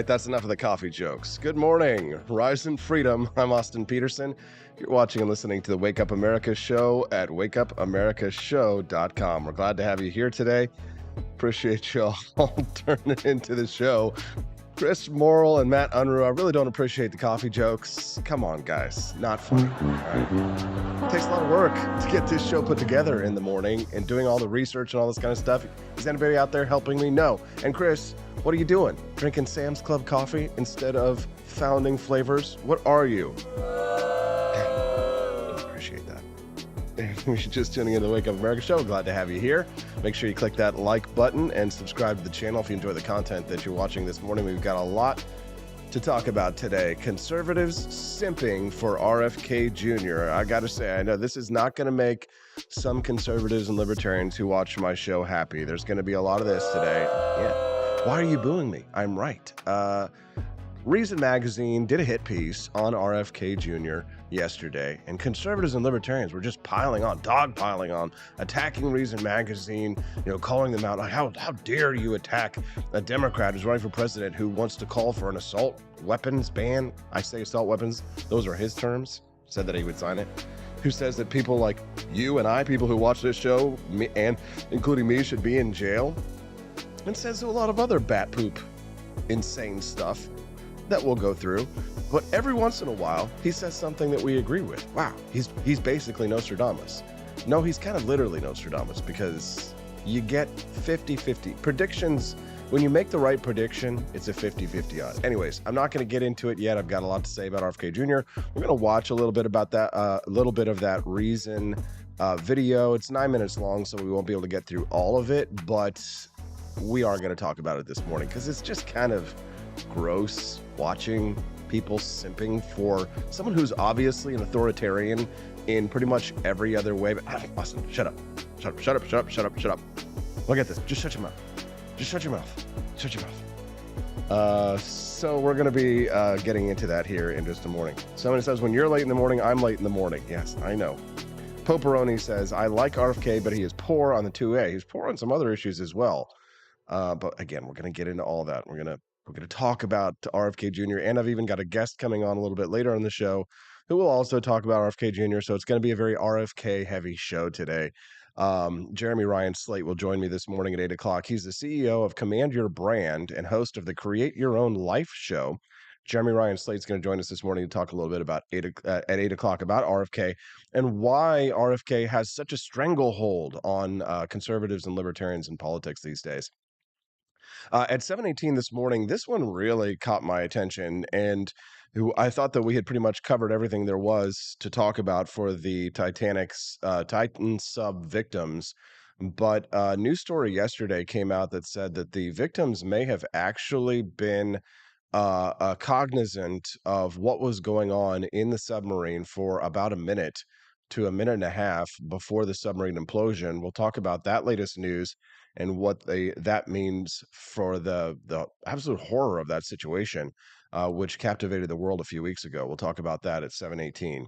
right, that's enough of the coffee jokes. Good morning, Rise and Freedom. I'm Austin Peterson. You're watching and listening to the Wake Up America show at wakeupAmericaShow.com. We're glad to have you here today. Appreciate y'all turning into the show. Chris Morrill and Matt Unruh, I really don't appreciate the coffee jokes. Come on, guys. Not funny. All right? It takes a lot of work to get this show put together in the morning and doing all the research and all this kind of stuff. Is anybody out there helping me? No. And Chris, what are you doing? Drinking Sam's Club coffee instead of Founding Flavors? What are you? Appreciate that. If you're just tuning in to the Wake Up America show, glad to have you here. Make sure you click that like button and subscribe to the channel if you enjoy the content that you're watching this morning. We've got a lot to talk about today. Conservatives simping for RFK Jr. I got to say, I know this is not going to make some conservatives and libertarians who watch my show happy. There's going to be a lot of this today. Yeah. Why are you booing me? I'm right. Reason Magazine did a hit piece on RFK Jr. yesterday, and conservatives and libertarians were just dogpiling on, attacking Reason Magazine, calling them out. Like, how dare you attack a Democrat who's running for president who wants to call for an assault weapons ban? I say assault weapons. Those are his terms. Said that he would sign it. Who says that people like you and I, people who watch this show, and including me, should be in jail, and says a lot of other bat poop, insane stuff that we'll go through. But every once in a while, he says something that we agree with. Wow, he's basically Nostradamus. No, he's kind of literally Nostradamus, because you get 50-50 predictions. When you make the right prediction, it's a 50-50 odds. Anyways, I'm not going to get into it yet. I've got a lot to say about RFK Jr. We're going to watch a little bit about that, a little bit of that Reason video. It's 9 minutes long, so we won't be able to get through all of it, but we are going to talk about it this morning because it's just kind of gross watching people simping for someone who's obviously an authoritarian in pretty much every other way. But Austin, shut up. Shut up. Look at this. Just shut your mouth. Shut your mouth. So we're going to be getting into that here in just a morning. Someone says, when you're late in the morning, I'm late in the morning. Yes, I know. Poperoni says, I like RFK, but he is poor on the 2A. He's poor on some other issues as well. But again, we're going to get into all that. We're going to talk about RFK Jr. And I've even got a guest coming on a little bit later on the show who will also talk about RFK Jr. So it's going to be a very RFK heavy show today. Jeremy Ryan Slate will join me this morning at 8 o'clock. He's the CEO of Command Your Brand and host of the Create Your Own Life show. Jeremy Ryan Slate's going to join us this morning to talk a little bit about at 8 o'clock about RFK and why RFK has such a stranglehold on conservatives and libertarians in politics these days. At 7:18 this morning, this one really caught my attention, and I thought that we had pretty much covered everything there was to talk about for the Titan sub victims. But a news story yesterday came out that said that the victims may have actually been cognizant of what was going on in the submarine for about a minute to a minute and a half before the submarine implosion. We'll talk about that latest news and what that means for the absolute horror of that situation, which captivated the world a few weeks ago. We'll talk about that at 7:18.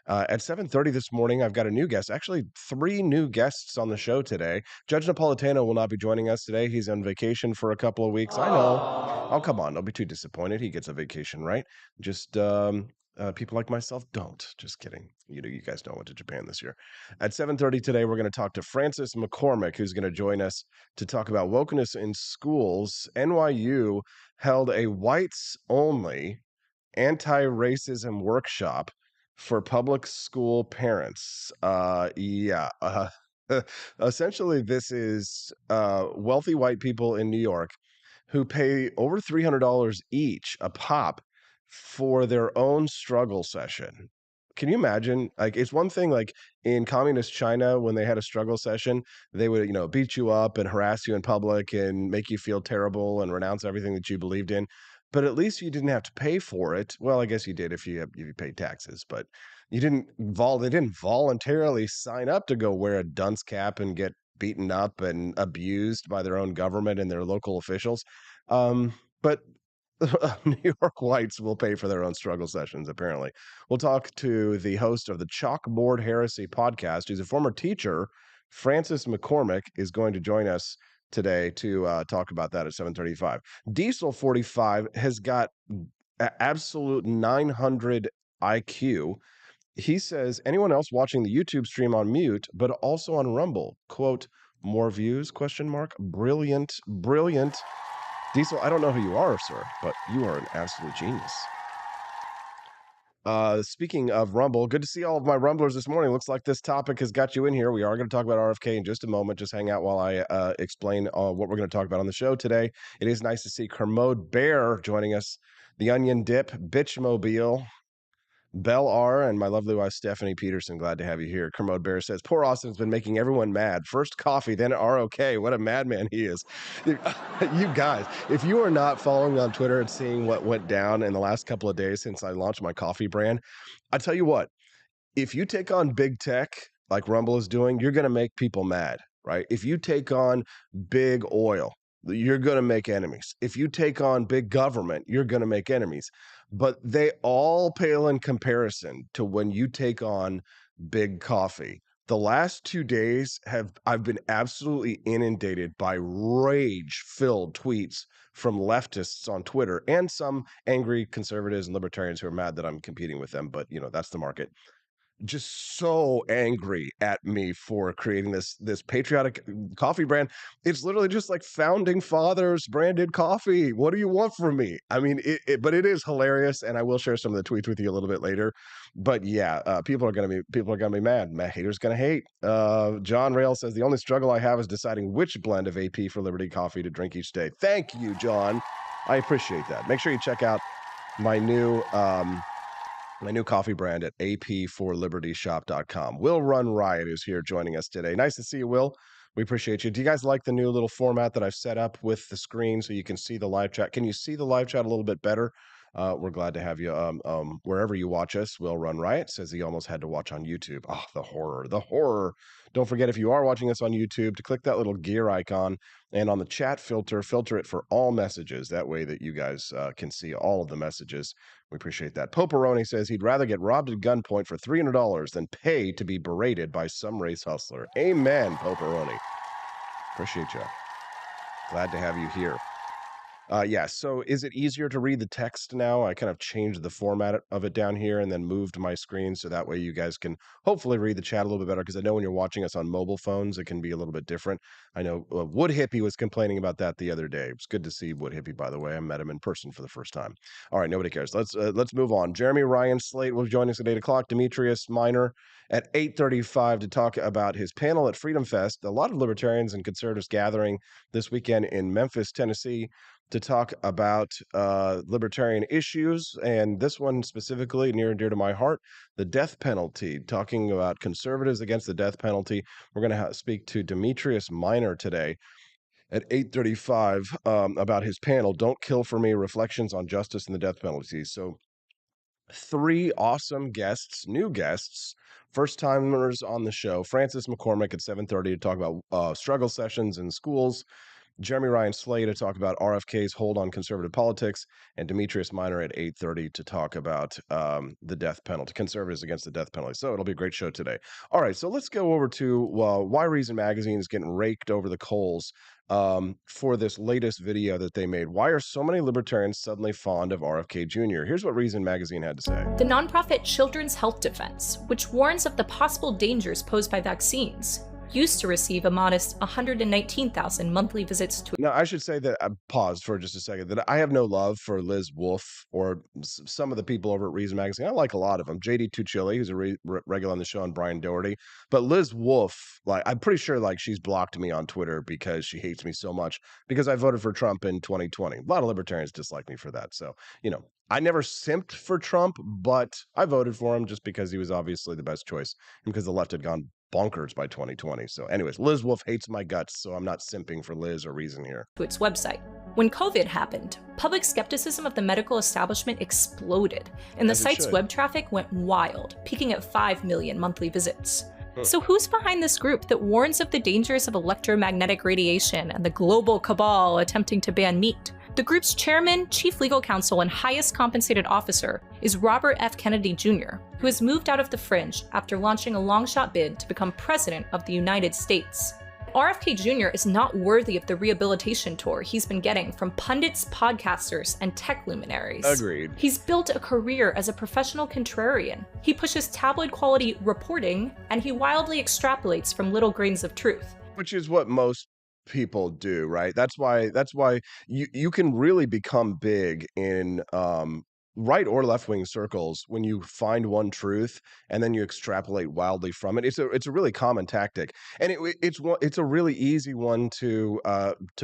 At 7:30 this morning, I've got a new guest, actually 3 new guests on the show today. Judge Napolitano will not be joining us today. He's on vacation for a couple of weeks. I know. Oh, come on. Don't be too disappointed. He gets a vacation, right? Just people like myself don't. Just kidding. You guys know I went to Japan this year. At 7:30 today, we're going to talk to Francis McCormick, who's going to join us to talk about wokeness in schools. NYU held a whites-only anti-racism workshop for public school parents. Essentially, this is wealthy white people in New York who pay over $300 each a pop for their own struggle session. Can you imagine? Like, it's one thing, like in communist China, when they had a struggle session, they would, beat you up and harass you in public and make you feel terrible and renounce everything that you believed in. But at least you didn't have to pay for it. Well, I guess you did if you paid taxes, but they didn't voluntarily sign up to go wear a dunce cap and get beaten up and abused by their own government and their local officials. But New York whites will pay for their own struggle sessions, apparently. We'll talk to the host of the Chalkboard Heresy podcast. He's a former teacher. Francis McCormick is going to join us today to talk about that at 7:35. Diesel 45 has got absolute 900 IQ. He says, anyone else watching the YouTube stream on mute, but also on Rumble, quote, more views, question mark, brilliant, brilliant. Diesel, I don't know who you are, sir, but you are an absolute genius. Speaking of Rumble, good to see all of my Rumblers this morning. Looks like this topic has got you in here. We are going to talk about RFK in just a moment. Just hang out while I explain what we're going to talk about on the show today. It is nice to see Kermode Bear joining us, the Onion Dip, Bitchmobile, Bell R, and my lovely wife, Stephanie Peterson. Glad to have you here. Kermode Bear says, poor Austin's been making everyone mad. First coffee, then ROK. What a madman he is. You guys, if you are not following me on Twitter and seeing what went down in the last couple of days since I launched my coffee brand, I tell you what, if you take on big tech like Rumble is doing, you're going to make people mad, right? If you take on big oil, you're going to make enemies. If you take on big government, you're going to make enemies. But they all pale in comparison to when you take on big coffee. The last 2 days I've been absolutely inundated by rage-filled tweets from leftists on Twitter and some angry conservatives and libertarians who are mad that I'm competing with them. But, that's the market. Just so angry at me for creating this patriotic coffee brand. It's literally just like founding fathers branded coffee. What do you want from me? I mean, but it is hilarious, and I will share some of the tweets with you a little bit later. But yeah, people are gonna be mad. Haters gonna hate. John Rail says the only struggle I have is deciding which blend of AP for Liberty coffee to drink each day. Thank you, John. I appreciate that. Make sure you check out my new coffee brand at ap4libertyshop.com. Will Run Riot is here joining us today. Nice to see you, Will. We appreciate you. Do you guys like the new little format that I've set up with the screen so you can see the live chat? Can you see the live chat a little bit better? We're glad to have you wherever you watch us. Will Run Riot says he almost had to watch on YouTube. Oh, the horror. Don't forget, if you are watching us on YouTube, to click that little gear icon, and on the chat filter it for all messages. That way that you guys can see all of the messages. We appreciate that. Poperoni says he'd rather get robbed at gunpoint for $300 than pay to be berated by some race hustler. Amen, Poperoni. Appreciate you. Glad to have you here. Yeah, so is it easier to read the text now? I kind of changed the format of it down here and then moved my screen so that way you guys can hopefully read the chat a little bit better, because I know when you're watching us on mobile phones, it can be a little bit different. I know Wood Hippie was complaining about that the other day. It's good to see Wood Hippie, by the way. I met him in person for the first time. All right, nobody cares. Let's move on. Jeremy Ryan Slate will join us at 8 o'clock. Demetrius Minor at 8:35 to talk about his panel at Freedom Fest. A lot of libertarians and conservatives gathering this weekend in Memphis, Tennessee, to talk about libertarian issues, and this one specifically near and dear to my heart, the death penalty, talking about conservatives against the death penalty. We're going to speak to Demetrius Minor today at 8:35 about his panel, Don't Kill for Me, Reflections on Justice and the Death Penalty. So 3 awesome guests, new guests, first-timers on the show. Francis McCormick at 7:30 to talk about struggle sessions in schools. Jeremy Ryan Slate to talk about RFK's hold on conservative politics, and Demetrius Minor at 8:30 to talk about the death penalty, conservatives against the death penalty. So it'll be a great show today. All right, so let's go over to why Reason Magazine is getting raked over the coals for this latest video that they made. Why are so many libertarians suddenly fond of RFK Jr.? Here's what Reason Magazine had to say. The nonprofit Children's Health Defense, which warns of the possible dangers posed by vaccines, used to receive a modest 119,000 monthly visits to. Now, I should say that I paused for just a second, that I have no love for Liz Wolfe or some of the people over at Reason Magazine. I like a lot of them. JD Tuchili, who's a regular on the show, and Brian Doherty. But Liz Wolfe, I'm pretty sure she's blocked me on Twitter because she hates me so much because I voted for Trump in 2020. A lot of libertarians dislike me for that. So, I never simped for Trump, but I voted for him just because he was obviously the best choice and because the left had gone bonkers by 2020. So anyways, Liz Wolfe hates my guts, so I'm not simping for Liz or Reason here. To its website. When COVID happened, public skepticism of the medical establishment exploded, and the site's web traffic went wild, peaking at 5 million monthly visits. So who's behind this group that warns of the dangers of electromagnetic radiation and the global cabal attempting to ban meat? The group's chairman, chief legal counsel, and highest compensated officer is Robert F. Kennedy Jr., who has moved out of the fringe after launching a long-shot bid to become president of the United States. RFK Jr. is not worthy of the rehabilitation tour he's been getting from pundits, podcasters, and tech luminaries. Agreed. He's built a career as a professional contrarian. He pushes tabloid-quality reporting, and he wildly extrapolates from little grains of truth. Which is what most people do, right? That's why you can really become big in right or left wing circles when you find one truth and then you extrapolate wildly from it. It's a really common tactic, and it's a really easy one to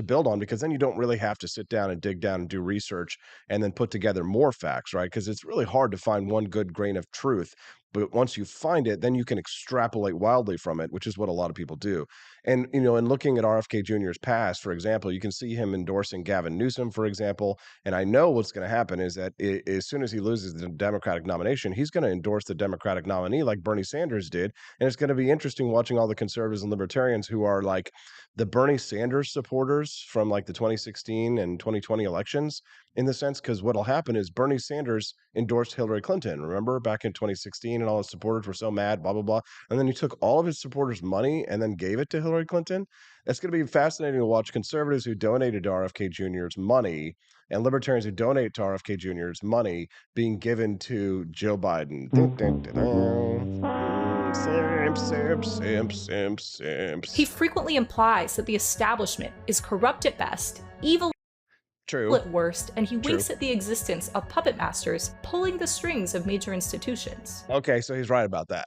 build on, because then you don't really have to sit down and dig down and do research and then put together more facts, right? Because it's really hard to find one good grain of truth. But once you find it, then you can extrapolate wildly from it, which is what a lot of people do. And, in looking at RFK Jr.'s past, for example, you can see him endorsing Gavin Newsom, for example. And I know what's going to happen is that as soon as he loses the Democratic nomination, he's going to endorse the Democratic nominee like Bernie Sanders did. And it's going to be interesting watching all the conservatives and libertarians who are like the Bernie Sanders supporters from like the 2016 and 2020 elections, in the sense, because what'll happen is Bernie Sanders endorsed Hillary Clinton, remember, back in 2016, and all his supporters were so mad, blah, blah, blah. And then he took all of his supporters' money and then gave it to Hillary Clinton. It's going to be fascinating to watch conservatives who donated to RFK Jr.'s money and libertarians who donate to RFK Jr.'s money being given to Joe Biden. Simps. He frequently implies that the establishment is corrupt at best, evil at worst, and he winks at the existence of puppet masters pulling the strings of major institutions. Okay, so he's right about that.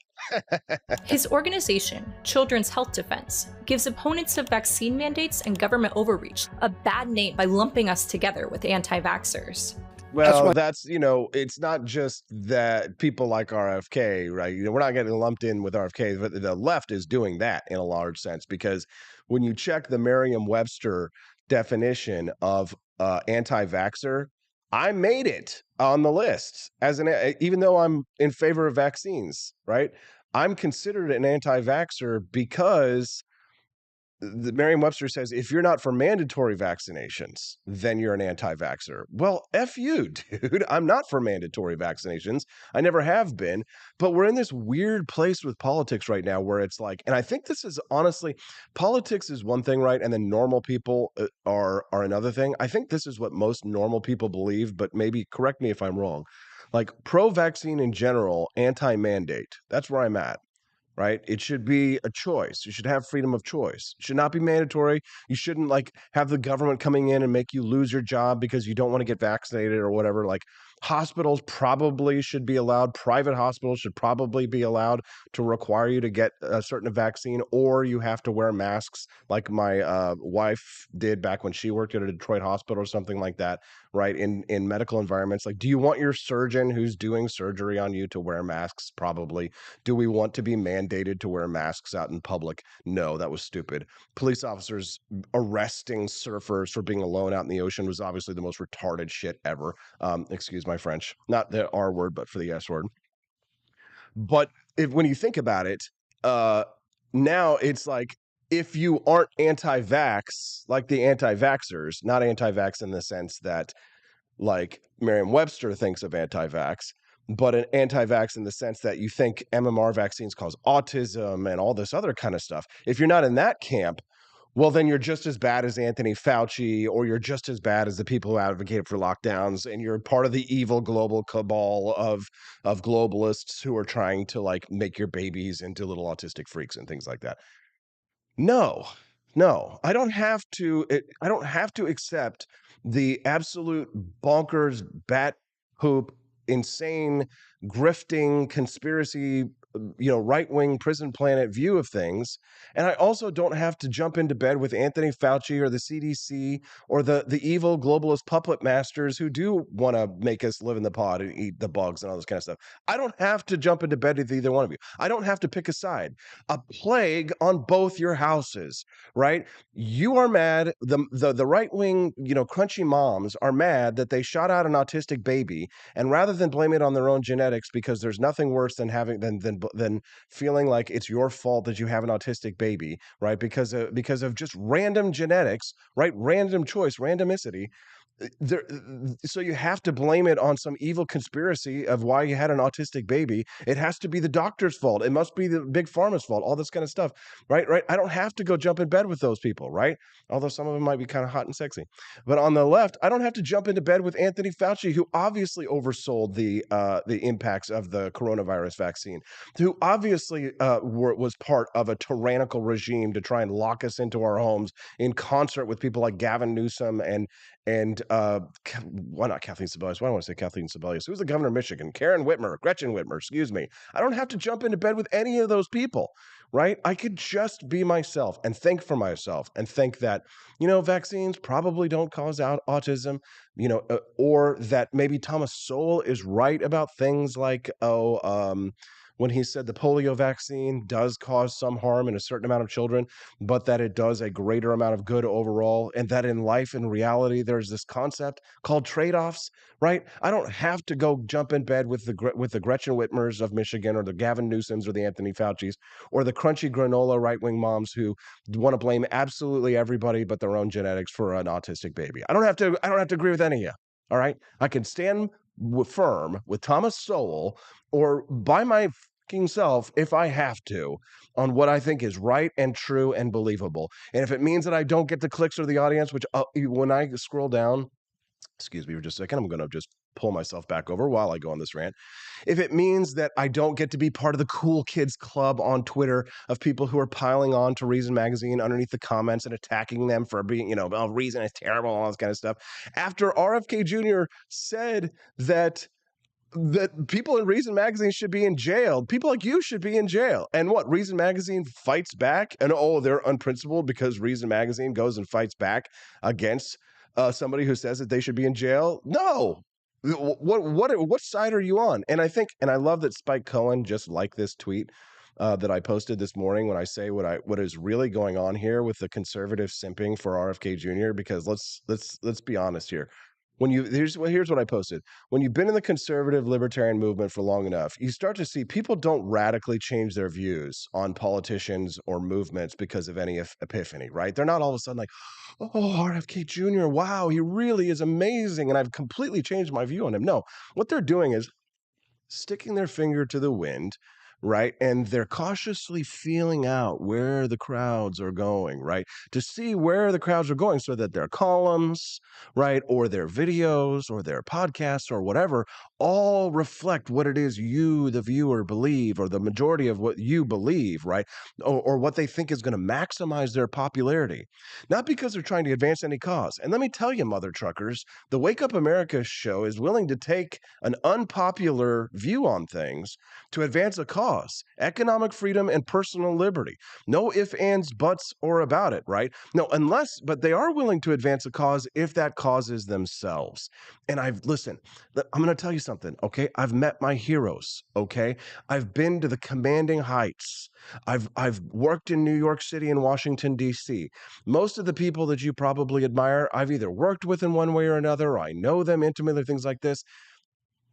His organization, Children's Health Defense, gives opponents of vaccine mandates and government overreach a bad name by lumping us together with anti-vaxxers. Well, that's it's not just that people like RFK, right? We're not getting lumped in with RFK, but the left is doing that in a large sense, because when you check the Merriam-Webster definition of anti-vaxxer, I made it on the list even though I'm in favor of vaccines, right? I'm considered an anti-vaxxer because the Merriam-Webster says if you're not for mandatory vaccinations, then you're an anti-vaxxer. Well, F you, dude. I'm not for mandatory vaccinations. I never have been. But we're in this weird place with politics right now where it's like, and I think this is honestly, politics is one thing, right? And then normal people are another thing. I think this is what most normal people believe, but maybe correct me if I'm wrong. Like pro-vaccine in general, anti-mandate. That's where I'm at. Right? It should be a choice. You should have freedom of choice. It should not be mandatory. You shouldn't like have the government coming in and make you lose your job because you don't want to get vaccinated or whatever. Like hospitals probably should be allowed. Private hospitals should probably be allowed to require you to get a certain vaccine, or you have to wear masks like my wife did back when she worked at a Detroit hospital or something like that, right? In medical environments. Like, do you want your surgeon who's doing surgery on you to wear masks? Probably. Do we want to be mandated to wear masks out in public? No, that was stupid. Police officers arresting surfers for being alone out in the ocean was obviously the most retarded shit ever. Excuse my French, not the R word, but for the S word. But when you think about it, now it's like, if you aren't anti-vax, like the anti-vaxxers, not anti-vax in the sense that like Merriam-Webster thinks of anti-vax, but an anti-vax in the sense that you think MMR vaccines cause autism and all this other kind of stuff. If you're not in that camp, well, then you're just as bad as Anthony Fauci, or you're just as bad as the people who advocate for lockdowns, and you're part of the evil global cabal of globalists who are trying to like make your babies into little autistic freaks and things like that. No, I don't have to accept the absolute bonkers, bat poop, insane, grifting, conspiracy, right-wing prison planet view of things. And I also don't have to jump into bed with Anthony Fauci or the CDC or the evil globalist puppet masters who do want to make us live in the pod and eat the bugs and all this kind of stuff. I don't have to jump into bed with either one of you. I don't have to pick a side. A plague on both your houses, right? You are mad. The right-wing, crunchy moms are mad that they shot out an autistic baby, and rather than blame it on their own genetics, because there's nothing worse than having than feeling like it's your fault that you have an autistic baby, right? Because of just random genetics, right? Random choice, randomicity. there, so you have to blame it on some evil conspiracy of why you had an autistic baby. It has to be the doctor's fault. It must be the big pharma's fault. All this kind of stuff, right? I don't have to go jump in bed with those people, right? Although some of them might be kind of hot and sexy. But on the left, I don't have to jump into bed with Anthony Fauci, who obviously oversold the impacts of the coronavirus vaccine, who obviously was part of a tyrannical regime to try and lock us into our homes in concert with people like Gavin Newsom and why not Kathleen Sebelius? Why do I want to say Kathleen Sebelius? Who's the governor of Michigan? Gretchen Whitmer, excuse me. I don't have to jump into bed with any of those people, right? I could just be myself and think for myself and think that, vaccines probably don't cause autism, or that maybe Thomas Sowell is right about things like, when he said the polio vaccine does cause some harm in a certain amount of children, but that it does a greater amount of good overall, and that in life and reality, there's this concept called trade-offs, right? I don't have to go jump in bed with the Gretchen Whitmers of Michigan, or the Gavin Newsoms, or the Anthony Faucis, or the crunchy granola right-wing moms who want to blame absolutely everybody but their own genetics for an autistic baby. I don't have to agree with any of you. All right, I can stand firm with Thomas Sowell, or by my self, if I have to, on what I think is right and true and believable. And if it means that I don't get the clicks or the audience, which when I scroll down, excuse me for just a second, I'm going to just pull myself back over while I go on this rant. If it means that I don't get to be part of the cool kids club on Twitter of people who are piling on to Reason Magazine underneath the comments and attacking them for being, Reason is terrible, all this kind of stuff. After RFK Jr. said that people in Reason Magazine should be in jail. People like you should be in jail. And what? Reason Magazine fights back? And they're unprincipled because Reason Magazine goes and fights back against somebody who says that they should be in jail? No. What side are you on? And I love that Spike Cohen just liked this tweet that I posted this morning when I say what is really going on here with the conservative simping for RFK Jr. Because let's be honest here. Here's what I posted. When you've been in the conservative libertarian movement for long enough, you start to see people don't radically change their views on politicians or movements because of any epiphany, right? They're not all of a sudden like, oh, RFK Jr., wow, he really is amazing, and I've completely changed my view on him. No, what they're doing is sticking their finger to the wind, right? And they're cautiously feeling out where the crowds are going, right? To see where the crowds are going so that their columns, right, or their videos or their podcasts or whatever all reflect what it is you, the viewer, believe, or the majority of what you believe, right? Or what they think is going to maximize their popularity. Not because they're trying to advance any cause. And let me tell you, mother truckers, the Wake Up America show is willing to take an unpopular view on things to advance a cause, economic freedom and personal liberty. No ifs, ands, buts, or about it, right? No, but they are willing to advance a cause if that cause is themselves. And I'm going to tell you something, okay? I've met my heroes, okay? I've been to the commanding heights. I've worked in New York City and Washington, D.C. Most of the people that you probably admire, I've either worked with in one way or another, or I know them intimately, things like this.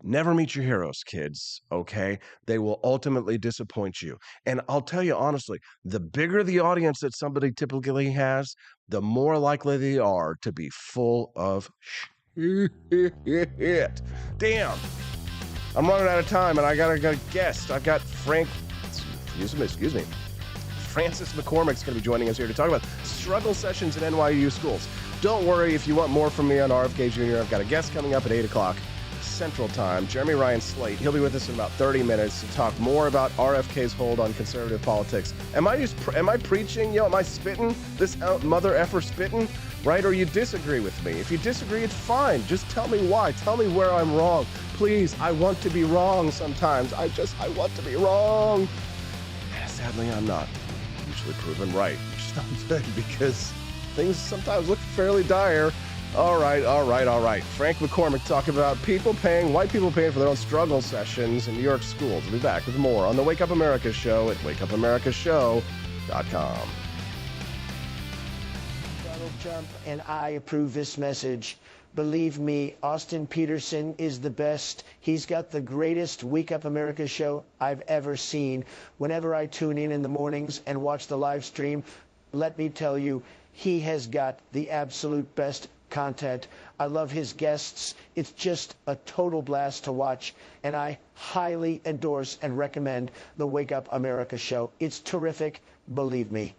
Never meet your heroes, kids, okay? They will ultimately disappoint you. And I'll tell you honestly, the bigger the audience that somebody typically has, the more likely they are to be full of shit. Damn. I'm running out of time, and I got a guest. I've got excuse me. Francis McCormick's going to be joining us here to talk about struggle sessions in NYU schools. Don't worry, if you want more from me on RFK Jr., I've got a guest coming up at 8 o'clock. Central Time, Jeremy Ryan Slate. He'll be with us in about 30 minutes to talk more about RFK's hold on conservative politics. Am I preaching? Am I spitting? This mother effer spitting? Right? Or you disagree with me? If you disagree, it's fine. Just tell me why. Tell me where I'm wrong. Please, I want to be wrong sometimes. I want to be wrong. Sadly, I'm not usually proven right, which is not good because things sometimes look fairly dire. All right. Frank McCormick talking about white people paying for their own struggle sessions in New York schools. We'll be back with more on the Wake Up America show at wakeupAmericaShow.com. Donald Trump and I approve this message. Believe me, Austin Peterson is the best. He's got the greatest Wake Up America show I've ever seen. Whenever I tune in the mornings and watch the live stream, let me tell you, he has got the absolute best content. I love his guests. It's just a total blast to watch, and I highly endorse and recommend the Wake Up America show. It's terrific, believe me.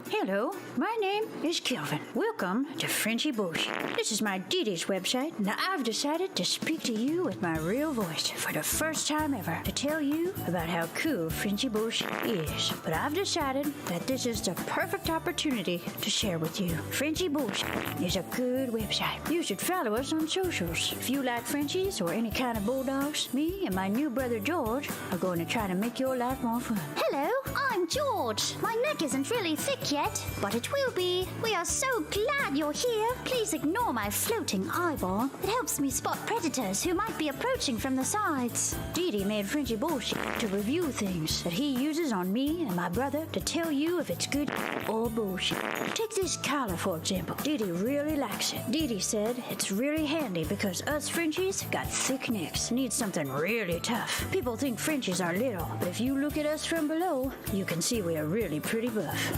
Hello, my name is Kelvin. Welcome to Frenchy Bush. This is my Didi's website, and I've decided to speak to you with my real voice for the first time ever to tell you about how cool Frenchy Bush is. But I've decided that this is the perfect opportunity to share with you. Frenchy Bush is a good website. You should follow us on socials. If you like Frenchies or any kind of bulldogs, me and my new brother George are going to try to make your life more fun. Hello, I'm George. My neck isn't really thick yet, but it will be. We are so glad you're here. Please ignore my floating eyeball. It helps me spot predators who might be approaching from the sides. Didi made Frenchy Bush to review things that he uses on me and my brother to tell you if it's good or bullshit. Take this collar, for example. Didi really likes it. Didi said it's really handy because us Frenchies got thick necks. Need something really tough. People think Frenchies are little, but if you look at us from below, you can see we are really pretty buff.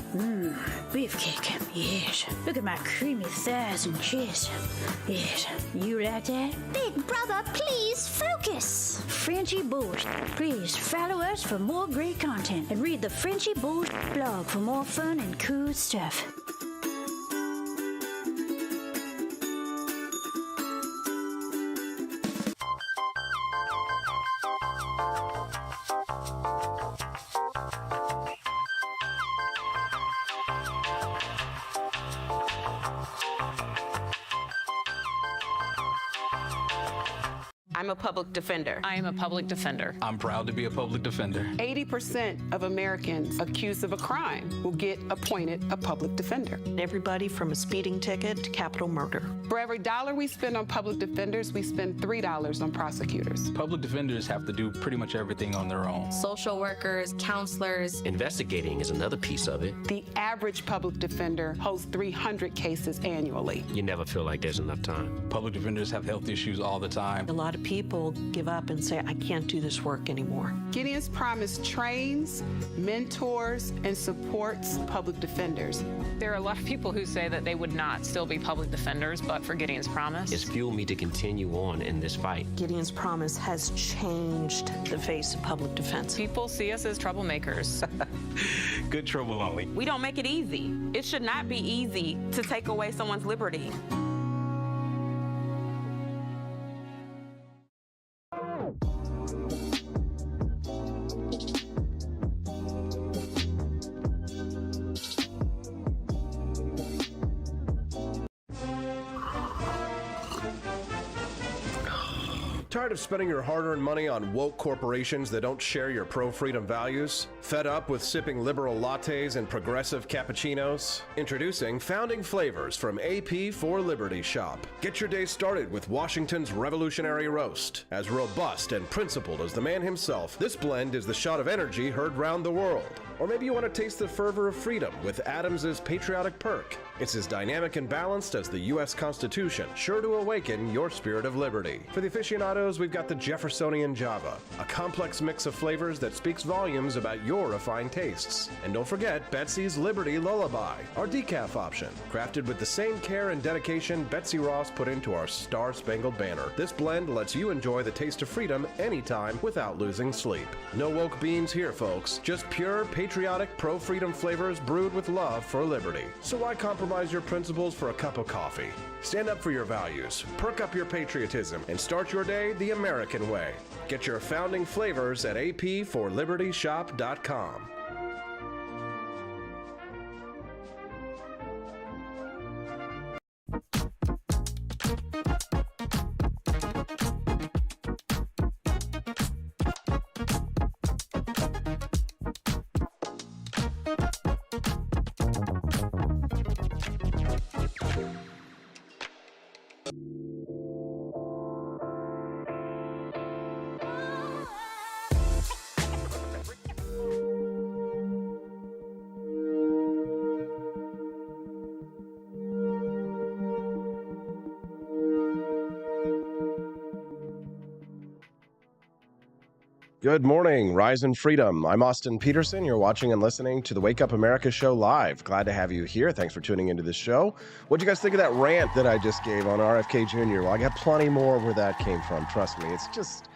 Beefcake, yes. Look at my creamy thighs and chest. Yes, you like that? Big brother, please focus. Frenchy Bush. Please follow us for more great content and read the Frenchy Bush blog for more fun and cool stuff. I'm a public defender. I am a public defender. I'm proud to be a public defender. 80% of Americans accused of a crime will get appointed a public defender. Everybody from a speeding ticket to capital murder. For every dollar we spend on public defenders, we spend $3 on prosecutors. Public defenders have to do pretty much everything on their own. Social workers, counselors. Investigating is another piece of it. The average public defender holds 300 cases annually. You never feel like there's enough time. Public defenders have health issues all the time. A lot of people give up and say, I can't do this work anymore. Gideon's Promise trains, mentors, and supports public defenders. There are a lot of people who say that they would not still be public defenders, but for Gideon's Promise. It's fueled me to continue on in this fight. Gideon's Promise has changed the face of public defense. People see us as troublemakers. Good trouble only. We don't make it easy. It should not be easy to take away someone's liberty. Tired of spending your hard-earned money on woke corporations that don't share your pro-freedom values? Fed up with sipping liberal lattes and progressive cappuccinos? Introducing Founding Flavors from AP for Liberty Shop. Get your day started with Washington's Revolutionary Roast. As robust and principled as the man himself, this blend is the shot of energy heard round the world. Or maybe you want to taste the fervor of freedom with Adams's Patriotic Perk. It's as dynamic and balanced as the U.S. Constitution, sure to awaken your spirit of liberty. For the aficionados, we've got the Jeffersonian Java, a complex mix of flavors that speaks volumes about your refined tastes. And don't forget Betsy's Liberty Lullaby, our decaf option, crafted with the same care and dedication Betsy Ross put into our Star-Spangled Banner. This blend lets you enjoy the taste of freedom anytime without losing sleep. No woke beans here, folks. Just pure, patriotic, pro-freedom flavors brewed with love for liberty. So why compromise your principles for a cup of coffee? Stand up for your values, perk up your patriotism, and start your day the American way. Get your founding flavors at apforlibertyshop.com. Good morning, Rise and Freedom. I'm Austin Peterson. You're watching and listening to the Wake Up America show live. Glad to have you here. Thanks for tuning into the show. What'd you guys think of that rant that I just gave on RFK Jr.? Well, I got plenty more where that came from. Trust me. It's just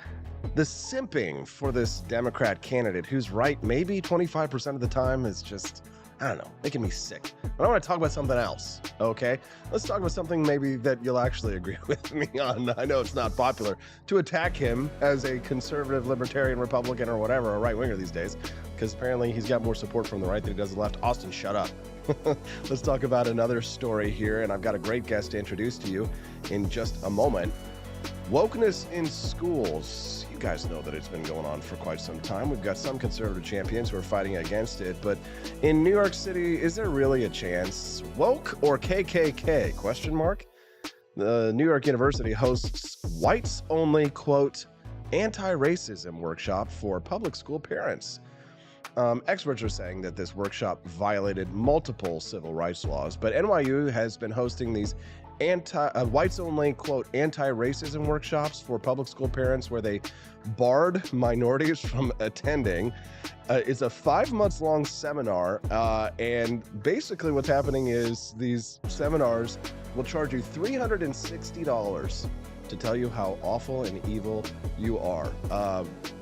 the simping for this Democrat candidate who's right maybe 25% of the time is just, I don't know, making me sick. But I want to talk about something else, okay? Let's talk about something maybe that you'll actually agree with me on. I know it's not popular to attack him as a conservative, libertarian, Republican, or whatever, a right-winger these days, because apparently he's got more support from the right than he does the left. Austin, shut up. Let's talk about another story here, and I've got a great guest to introduce to you in just a moment. Wokeness in schools. You guys know that it's been going on for quite some time. We've got some conservative champions who are fighting against it, but in New York City, is there really a chance? Woke or KKK? Question mark. The New York University hosts whites only, quote, anti-racism workshop for public school parents. Experts are saying that this workshop violated multiple civil rights laws, but NYU has been hosting these whites only, quote, anti-racism workshops for public school parents where they barred minorities from attending. It's a 5 months long seminar, and basically what's happening is these seminars will charge you $360 to tell you how awful and evil you are.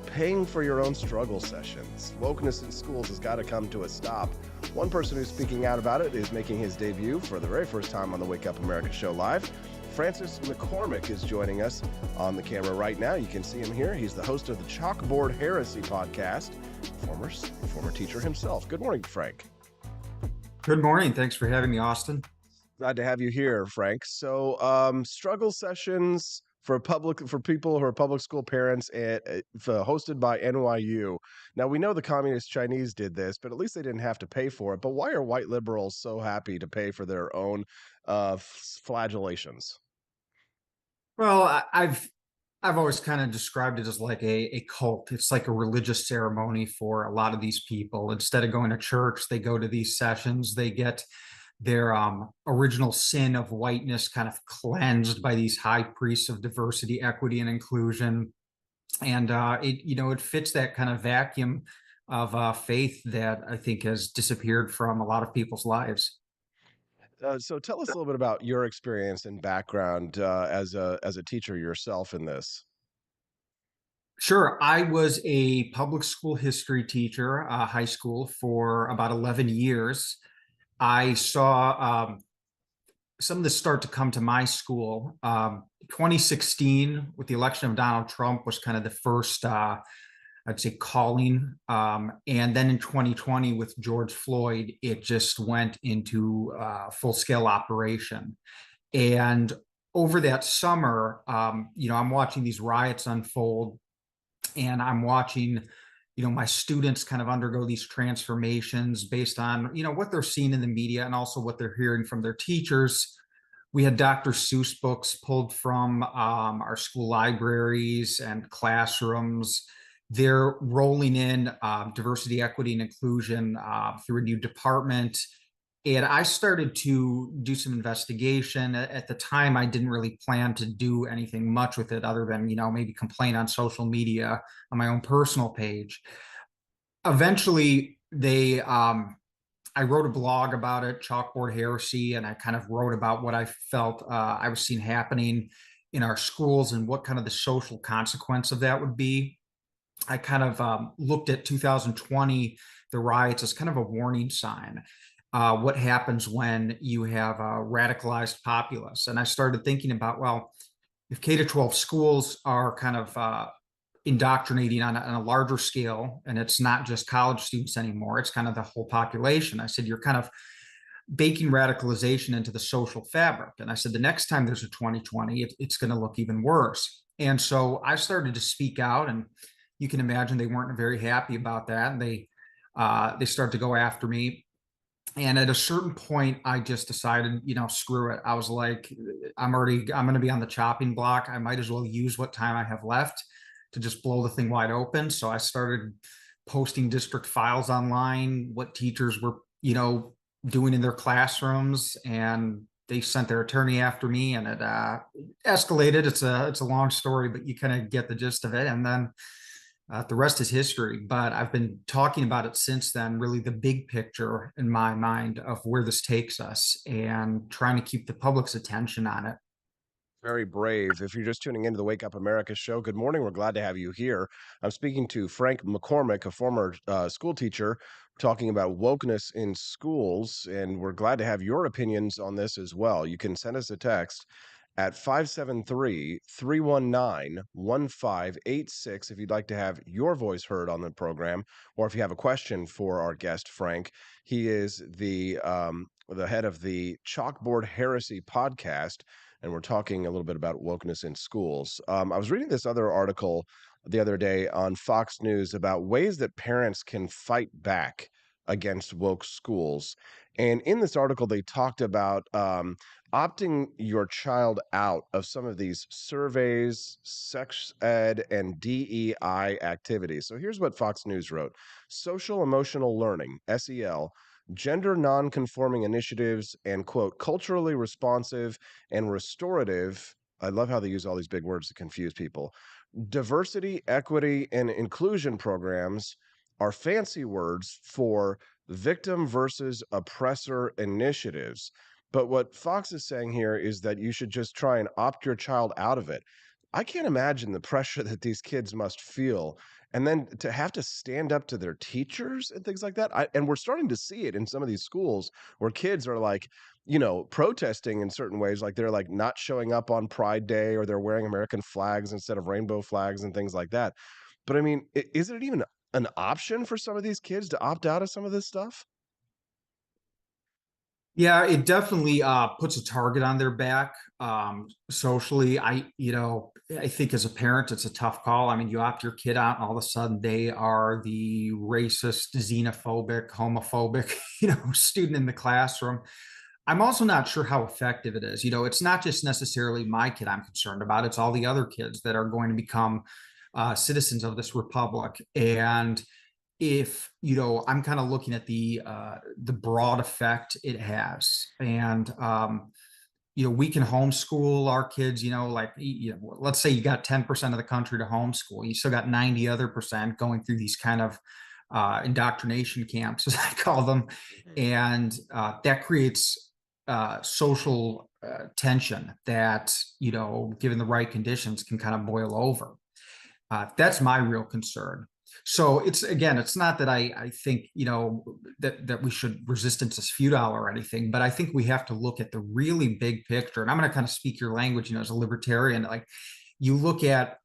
Paying for your own struggle sessions. Wokeness in schools has got to come to a stop. One person who's speaking out about it is making his debut for the very first time on the Wake Up America show live. Francis McCormick is joining us on the camera right now. You can see him here. He's the host of the Chalkboard Heresy podcast, former teacher himself. Good morning, Frank. Good morning. Thanks for having me, Austin. Glad to have you here, Frank. So, struggle sessions for people who are public school parents, hosted by NYU. Now, we know the communist Chinese did this, but at least they didn't have to pay for it. But why are white liberals so happy to pay for their own flagellations? Well, I've always kind of described it as like a cult. It's like a religious ceremony for a lot of these people. Instead of going to church, they go to these sessions. They get their original sin of whiteness kind of cleansed by these high priests of diversity, equity, and inclusion. And it fits that kind of vacuum of faith that I think has disappeared from a lot of people's lives. So tell us a little bit about your experience and background as a teacher yourself in this. Sure. I was a public school history teacher, high school, for about 11 years. I saw some of this start to come to my school. 2016, with the election of Donald Trump, was kind of the first, I'd say, calling. And then in 2020, with George Floyd, it just went into full-scale operation. And over that summer, I'm watching these riots unfold, and I'm watching my students kind of undergo these transformations based on, what they're seeing in the media and also what they're hearing from their teachers. We had Dr. Seuss books pulled from our school libraries and classrooms. They're rolling in diversity, equity, and inclusion through a new department. And I started to do some investigation. At the time, I didn't really plan to do anything much with it other than, maybe complain on social media on my own personal page. Eventually, I wrote a blog about it, Chalkboard Heresy, and I kind of wrote about what I felt I was seeing happening in our schools and what kind of the social consequence of that would be. I kind of looked at 2020, the riots, as kind of a warning sign. What happens when you have a radicalized populace? And I started thinking about, well, if K-12 schools are kind of indoctrinating on a larger scale, and it's not just college students anymore, it's kind of the whole population. I said, you're kind of baking radicalization into the social fabric. And I said, the next time there's a 2020, it's going to look even worse. And so I started to speak out, and you can imagine they weren't very happy about that. And they started to go after me. And at a certain point, I just decided, screw it. I was like, I'm going to be on the chopping block. I might as well use what time I have left to just blow the thing wide open. So I started posting district files online, what teachers were, doing in their classrooms, and they sent their attorney after me, and it escalated. It's a long story, but you kind of get the gist of it. And then The rest is history, but I've been talking about it since then, really the big picture in my mind of where this takes us and trying to keep the public's attention on it. Very brave. If you're just tuning into the Wake Up America show, good morning. We're glad to have you here. I'm speaking to Frank McCormick, a former school teacher, talking about wokeness in schools, and we're glad to have your opinions on this as well. You can send us a text at 573-319-1586 if you'd like to have your voice heard on the program, or if you have a question for our guest, Frank. He is the head of the Chalkboard Heresy podcast, and we're talking a little bit about wokeness in schools. I was reading this other article the other day on Fox News about ways that parents can fight back against woke schools. And in this article, they talked about opting your child out of some of these surveys, sex ed, and DEI activities. So here's what Fox News wrote: social emotional learning, SEL, gender non-conforming initiatives, and quote, culturally responsive and restorative. I love how they use all these big words to confuse people. Diversity, equity, and inclusion programs are fancy words for victim versus oppressor initiatives. But what Fox is saying here is that you should just try and opt your child out of it. I can't imagine the pressure that these kids must feel, and then to have to stand up to their teachers and things like that. And we're starting to see it in some of these schools where kids are like, protesting in certain ways, like they're like not showing up on Pride Day, or they're wearing American flags instead of rainbow flags and things like that. But I mean, is it even an option for some of these kids to opt out of some of this stuff? Yeah, it definitely puts a target on their back socially. I think as a parent, it's a tough call. I mean, you opt your kid out, and all of a sudden they are the racist, xenophobic, homophobic, student in the classroom. I'm also not sure how effective it is. It's not just necessarily my kid I'm concerned about. It's all the other kids that are going to become citizens of this republic. And if I'm kind of looking at the broad effect it has, and we can homeschool our kids. Let's say you got 10% of the country to homeschool, you still got 90 other percent going through these kind of indoctrination camps, as I call them, and that creates social tension that given the right conditions can kind of boil over. That's my real concern. So it's not that I think, that we should resistance is futile or anything, but I think we have to look at the really big picture. And I'm going to kind of speak your language, as a libertarian. Like, I look at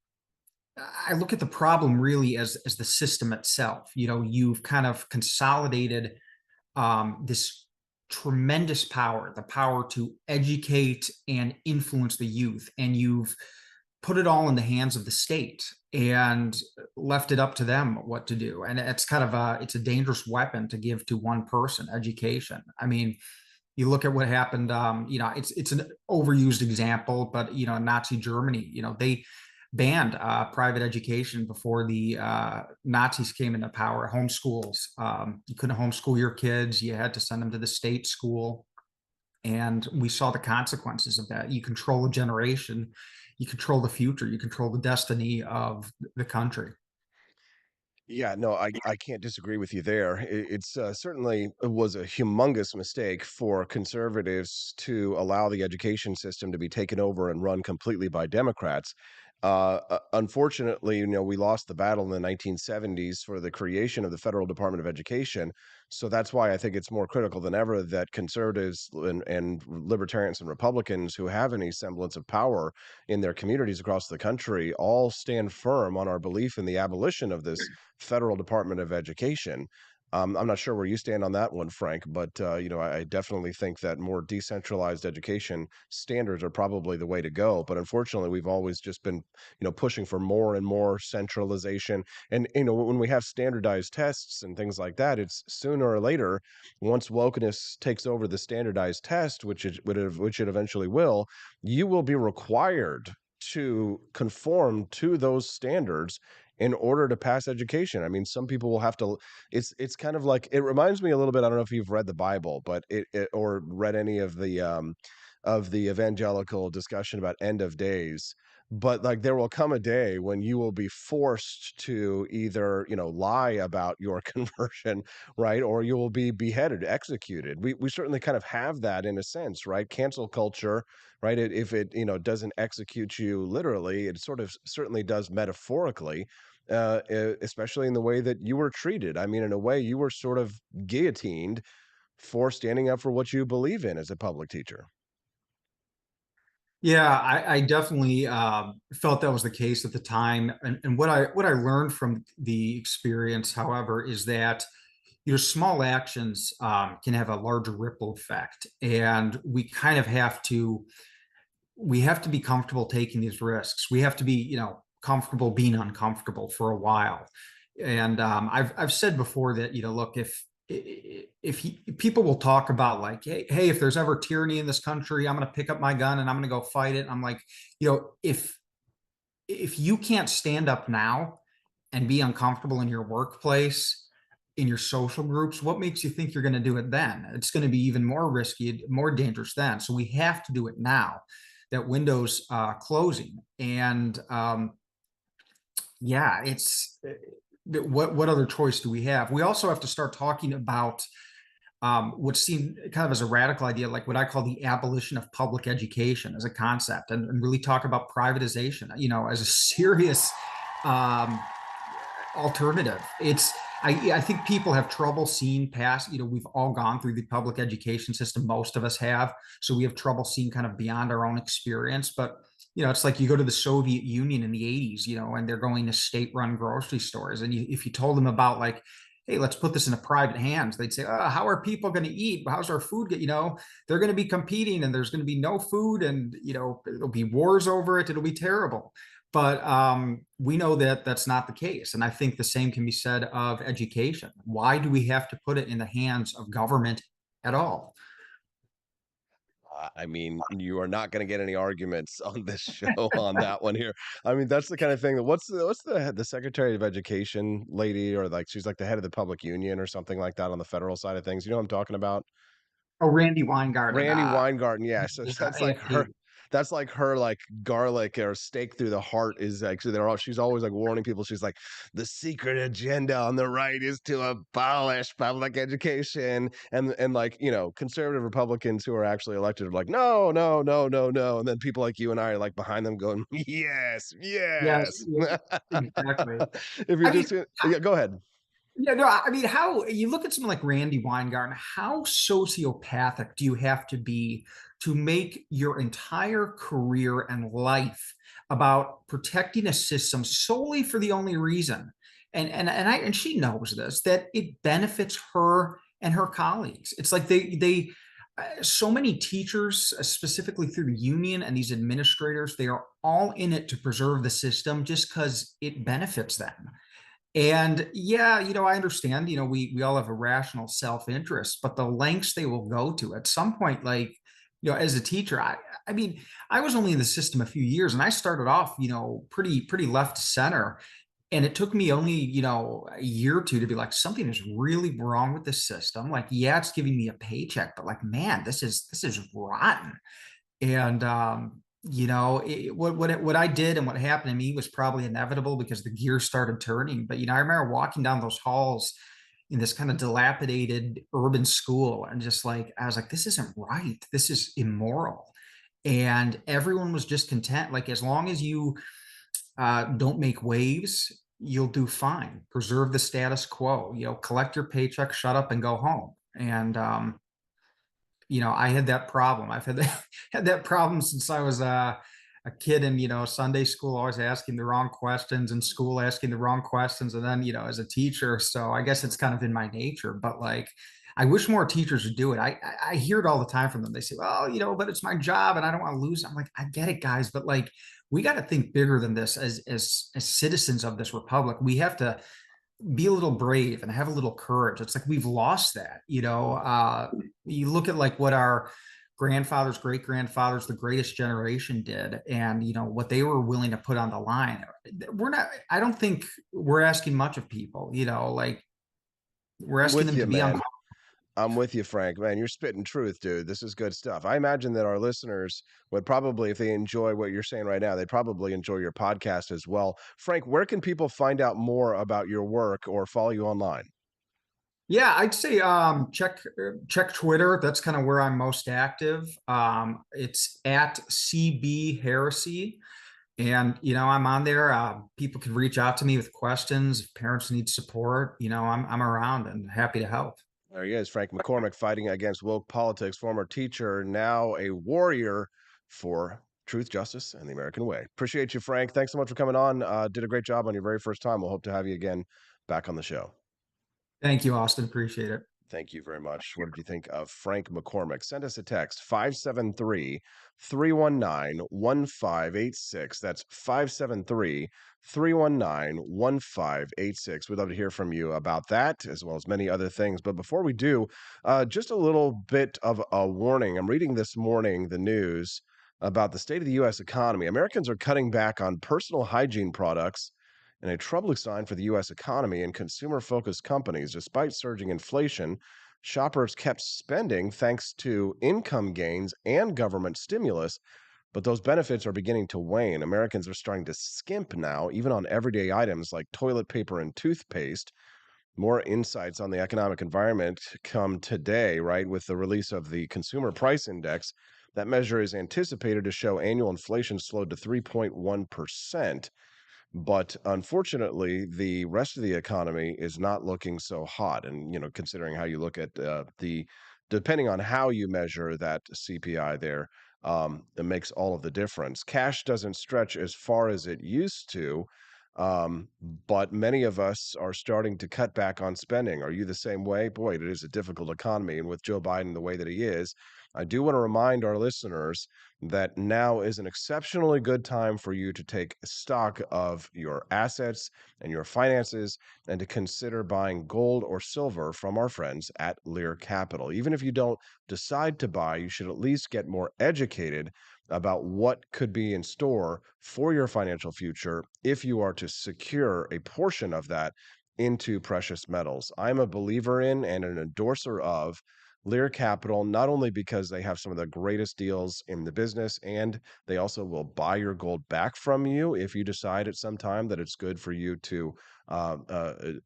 the problem really as the system itself. You've kind of consolidated this tremendous power, the power to educate and influence the youth, and you've put it all in the hands of the state and left it up to them what to do. And it's kind of it's a dangerous weapon to give to one person, education. I mean, you look at what happened, it's an overused example, but, in Nazi Germany, they banned private education before the Nazis came into power. Homeschools, you couldn't homeschool your kids. You had to send them to the state school. And we saw the consequences of that. You control a generation, you control the future, you control the destiny of the country. Yeah, no, I can't disagree with you there. It's certainly was a humongous mistake for conservatives to allow the education system to be taken over and run completely by Democrats. Unfortunately, we lost the battle in the 1970s for the creation of the Federal Department of Education. So that's why I think it's more critical than ever that conservatives and libertarians and Republicans who have any semblance of power in their communities across the country all stand firm on our belief in the abolition of this Federal Department of Education. I'm not sure where you stand on that one, Frank, but I definitely think that more decentralized education standards are probably the way to go. But unfortunately, we've always just been, pushing for more and more centralization. And when we have standardized tests and things like that, it's sooner or later, once wokeness takes over the standardized test, which it eventually will, you will be required to conform to those standards in order to pass education. I mean, some people will have to, it's kind of like, it reminds me a little bit, I don't know if you've read the Bible, but or read any of the evangelical discussion about end of days. but like there will come a day when you will be forced to either, you know, lie about your conversion, right, or you will be beheaded, executed. We certainly kind of have that in a sense, right? Cancel culture, right? If it, you know, doesn't execute you literally, it sort of certainly does metaphorically, especially in the way that you were treated. I mean, in a way, you were sort of guillotined for standing up for what you believe in as a public teacher. Yeah, I definitely felt that was the case at the time. And what I learned from the experience, however, is that small actions can have a larger ripple effect, and we kind of have to be comfortable taking these risks. We have to be, comfortable being uncomfortable for a while. And I've said before that, look, if people will talk about like, hey, if there's ever tyranny in this country, I'm going to pick up my gun and I'm going to go fight it. I'm like, if you can't stand up now and be uncomfortable in your workplace, in your social groups, what makes you think you're going to do it then? It's going to be even more risky, more dangerous then. So we have to do it now. That window's closing. And yeah, it's what other choice do we have? We also have to start talking about what seemed kind of as a radical idea, like what I call the abolition of public education as a concept, and really talk about privatization, as a serious alternative. I think people have trouble seeing past, we've all gone through the public education system. Most of us have. So we have trouble seeing kind of beyond our own experience. But, it's like you go to the Soviet Union in the 80s, and they're going to state-run grocery stores. And if you told them about like, hey, let's put this in private hands, they'd say, oh, how are people going to eat? How's our food get, they're going to be competing and there's going to be no food and, it'll be wars over it. It'll be terrible. But we know that that's not the case. And I think the same can be said of education. Why do we have to put it in the hands of government at all? I mean, you are not going to get any arguments on this show on that one here. I mean, that's the kind of thing that what's the Secretary of Education lady, or like she's like the head of the public union or something like that on the federal side of things. You know what I'm talking about? Oh, Randy Weingarten. Randy Weingarten, yeah. So that's like her. That's like her, like garlic or stake through the heart is like, so she's always like warning people. She's like, the secret agenda on the right is to abolish public education. And like, conservative Republicans who are actually elected are like, no, no, no, no, no. And then people like you and I are like behind them going, yes, yes. Exactly. If you're yeah, go ahead. Yeah, no, I mean, how you look at someone like Randy Weingarten, how sociopathic do you have to be to make your entire career and life about protecting a system solely for the only reason, and she knows this, that it benefits her and her colleagues? It's like they so many teachers, specifically through the union, and these administrators, they are all in it to preserve the system just because it benefits them. And yeah, I understand, we all have a rational self-interest, but the lengths they will go to at some point, like, as a teacher, I mean, I was only in the system a few years and I started off, pretty left to center. And it took me only, a year or two to be like, something is really wrong with this system. Like, yeah, it's giving me a paycheck, but like, man, this is rotten. And, what I did and what happened to me was probably inevitable because the gears started turning. But, I remember walking down those halls in this kind of dilapidated urban school and just like, I was like, this isn't right. This is immoral. And everyone was just content. Like, as long as you don't make waves, you'll do fine. Preserve the status quo, collect your paycheck, shut up and go home. And, I had that problem. I've had that problem since I was a kid in, Sunday school, always asking the wrong questions, and school asking the wrong questions. And then, as a teacher. So I guess it's kind of in my nature, but like, I wish more teachers would do it. I hear it all the time from them. They say, well, but it's my job and I don't want to lose it. I'm like, I get it, guys, but like, we got to think bigger than this as citizens of this republic. We have to be a little brave and have a little courage. It's like we've lost that. You look at like what our grandfathers, great grandfathers, the greatest generation did, and what they were willing to put on the line. I don't think we're asking much of people. Like, we're asking them to be uncomfortable. I'm with you, Frank. Man, you're spitting truth, dude. This is good stuff. I imagine that our listeners would probably, if they enjoy what you're saying right now, they'd probably enjoy your podcast as well. Frank, where can people find out more about your work or follow you online? Yeah, I'd say check Twitter. That's kind of where I'm most active. It's at CB Heresy. And, I'm on there. People can reach out to me with questions. If parents need support, I'm around and happy to help. There he is, Frank McCormick, fighting against woke politics, former teacher, now a warrior for truth, justice, and the American way. Appreciate you, Frank. Thanks so much for coming on. Did a great job on your very first time. We'll hope to have you again back on the show. Thank you, Austin. Appreciate it. Thank you very much. What did you think of Frank McCormick? Send us a text, 573-319-1586. That's 573-319-1586. We'd love to hear from you about that, as well as many other things. But before we do, just a little bit of a warning. I'm reading this morning the news about the state of the U.S. economy. Americans are cutting back on personal hygiene products, and a troubling sign for the U.S. economy and consumer-focused companies. Despite surging inflation, shoppers kept spending thanks to income gains and government stimulus, but those benefits are beginning to wane. Americans are starting to skimp now, even on everyday items like toilet paper and toothpaste. More insights on the economic environment come today, right, with the release of the Consumer Price Index. That measure is anticipated to show annual inflation slowed to 3.1%. But unfortunately, the rest of the economy is not looking so hot. And, considering how you look at depending on how you measure that CPI there, it makes all of the difference. Cash doesn't stretch as far as it used to, but many of us are starting to cut back on spending. Are you the same way? Boy, it is a difficult economy. And with Joe Biden the way that he is, I do want to remind our listeners that now is an exceptionally good time for you to take stock of your assets and your finances and to consider buying gold or silver from our friends at Lear Capital. Even if you don't decide to buy, you should at least get more educated about what could be in store for your financial future if you are to secure a portion of that into precious metals. I'm a believer in and an endorser of Lear Capital, not only because they have some of the greatest deals in the business, and they also will buy your gold back from you if you decide at some time that it's good for you to,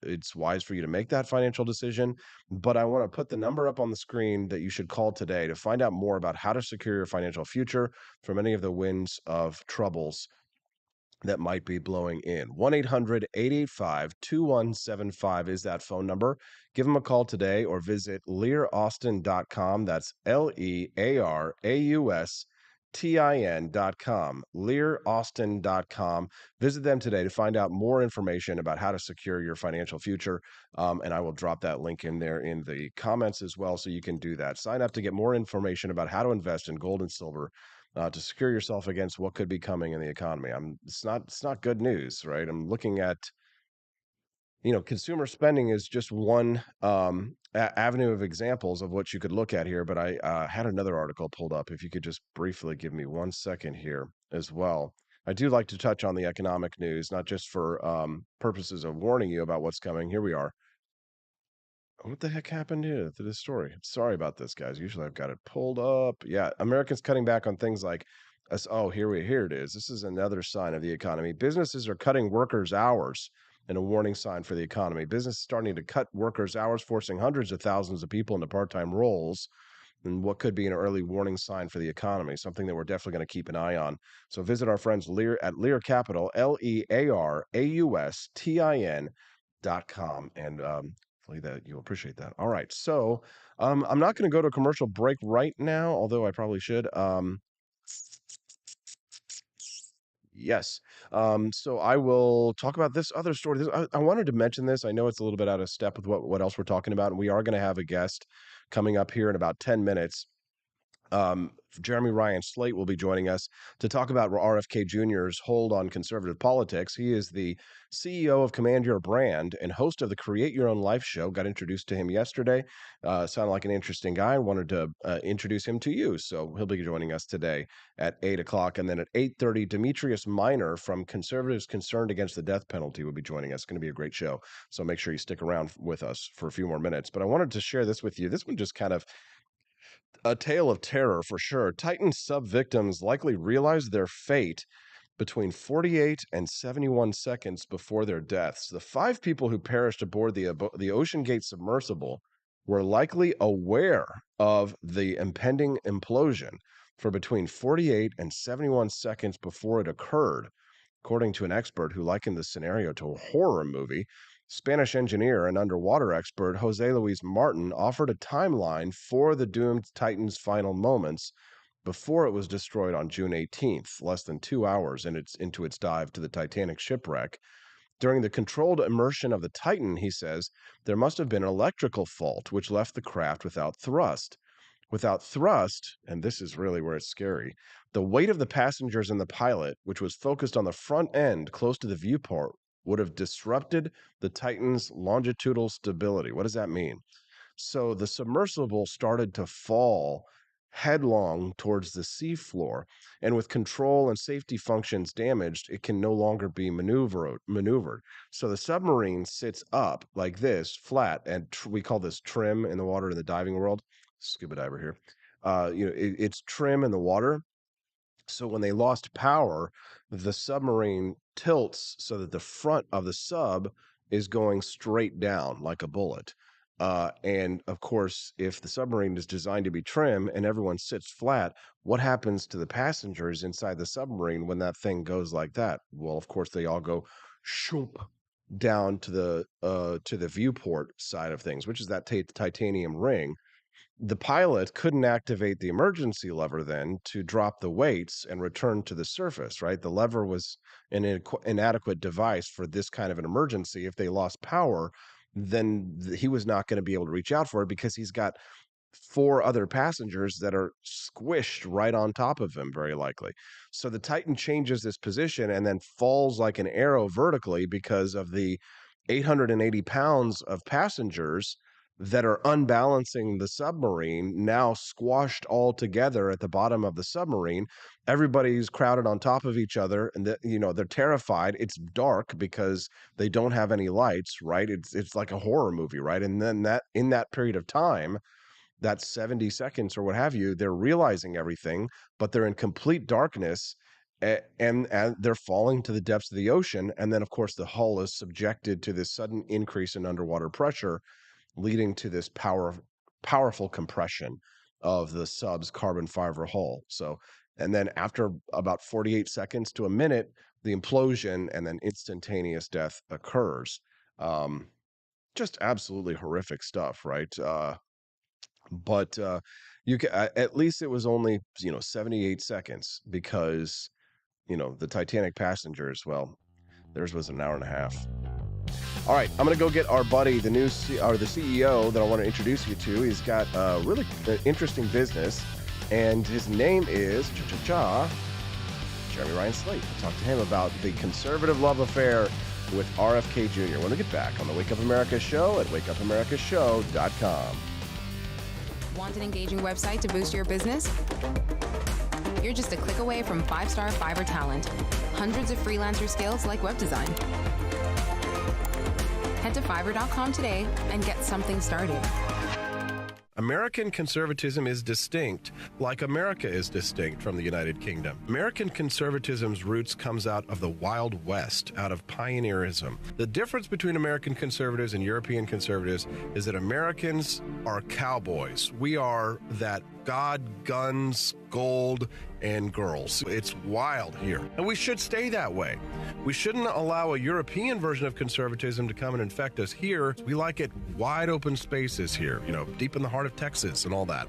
it's wise for you to make that financial decision. But I want to put the number up on the screen that you should call today to find out more about how to secure your financial future from any of the winds of troubles that might be blowing in. 1-800-885-2175 is that phone number. Give them a call today or visit learaustin.com. That's LEARAUSTIN.com. learaustin.com. Visit them today to find out more information about how to secure your financial future. And I will drop that link in there in the comments as well, so you can do that. Sign up to get more information about how to invest in gold and silver to secure yourself against what could be coming in the economy. It's not good news, right? I'm looking at, consumer spending is just one avenue of examples of what you could look at here. But I had another article pulled up. If you could just briefly give me 1 second here as well. I do like to touch on the economic news, not just for purposes of warning you about what's coming. Here we are. What the heck happened here to this story? Sorry about this, guys. Usually I've got it pulled up. Yeah, Americans cutting back on things like, here it is. This is another sign of the economy. Businesses are cutting workers' hours, and a warning sign for the economy. Business is starting to cut workers' hours, forcing hundreds of thousands of people into part-time roles, and what could be an early warning sign for the economy, something that we're definitely going to keep an eye on. So visit our friends Lear at Lear Capital, LEARAUSTIN.com, and hopefully that you'll appreciate that. All right. So I'm not going to go to a commercial break right now, although I probably should. Yes. So I will talk about this other story. I wanted to mention this. I know it's a little bit out of step with what else we're talking about, and we are going to have a guest coming up here in about 10 minutes. Jeremy Ryan Slate will be joining us to talk about RFK Jr.'s hold on conservative politics. He is the CEO of Command Your Brand and host of the Create Your Own Life show. Got introduced to him yesterday. Sounded like an interesting guy. Wanted to introduce him to you. So he'll be joining us today at 8 o'clock. And then at 8:30, Demetrius Minor from Conservatives Concerned Against the Death Penalty will be joining us. It's going to be a great show. So make sure you stick around with us for a few more minutes. But I wanted to share this with you. This one just kind of a tale of terror for sure. Titan sub victims likely realized their fate between 48 and 71 seconds before their deaths. The 5 people who perished aboard the Ocean Gate submersible were likely aware of the impending implosion for between 48 and 71 seconds before it occurred, according to an expert who likened the scenario to a horror movie. Spanish engineer and underwater expert Jose Luis Martin offered a timeline for the doomed Titan's final moments before it was destroyed on June 18th, less than 2 hours into its dive to the Titanic shipwreck. During the controlled immersion of the Titan, he says, there must have been an electrical fault which left the craft without thrust. Without thrust, and this is really where it's scary, the weight of the passengers and the pilot, which was focused on the front end close to the viewport, would have disrupted the Titan's longitudinal stability. What does that mean? So the submersible started to fall headlong towards the seafloor, and with control and safety functions damaged, it can no longer be maneuvered. So the submarine sits up like this, flat, and we call this trim in the water in the diving world. Scuba diver here. It's trim in the water. So when they lost power, the submarine tilts so that the front of the sub is going straight down like a bullet. And of course, if the submarine is designed to be trim and everyone sits flat, what happens to the passengers inside the submarine when that thing goes like that? Well, of course, they all go shoop down to the viewport side of things, which is that titanium ring. The pilot couldn't activate the emergency lever then to drop the weights and return to the surface, right? The lever was an inadequate device for this kind of an emergency. If they lost power, then he was not going to be able to reach out for it because he's got 4 other passengers that are squished right on top of him, very likely. So the Titan changes this position and then falls like an arrow vertically because of the 880 pounds of passengers that are unbalancing the submarine, now squashed all together at the bottom of the submarine. Everybody's crowded on top of each other, and they're terrified. It's dark because they don't have any lights, right? It's like a horror movie, right? And then in that period of time, that 70 seconds or what have you, they're realizing everything, but they're in complete darkness. And they're falling to the depths of the ocean. And then, of course, the hull is subjected to this sudden increase in underwater pressure, leading to this powerful compression of the sub's carbon fiber hull. So, and then after about 48 seconds to a minute, the implosion and then instantaneous death occurs. Just absolutely horrific stuff, right? But you can, at least it was only 78 seconds because the Titanic passengers, well, theirs was an hour and a half. All right, I'm going to go get our buddy, the CEO that I want to introduce you to. He's got a really interesting business, and his name is Jeremy Ryan Slate. We'll talk to him about the conservative love affair with RFK Jr. when we get back on the Wake Up America show at wakeupAmericaShow.com. Want an engaging website to boost your business? You're just a click away from 5-star Fiverr talent. Hundreds of freelancer skills like web design. Head to Fiverr.com today and get something started. American conservatism is distinct, like America is distinct from the United Kingdom. American conservatism's roots comes out of the Wild West, out of pioneerism. The difference between American conservatives and European conservatives is that Americans are cowboys. We are that God, guns, gold, and girls. It's wild here. And we should stay that way. We shouldn't allow a European version of conservatism to come and infect us here. We like it wide open spaces here, deep in the heart of Texas and all that.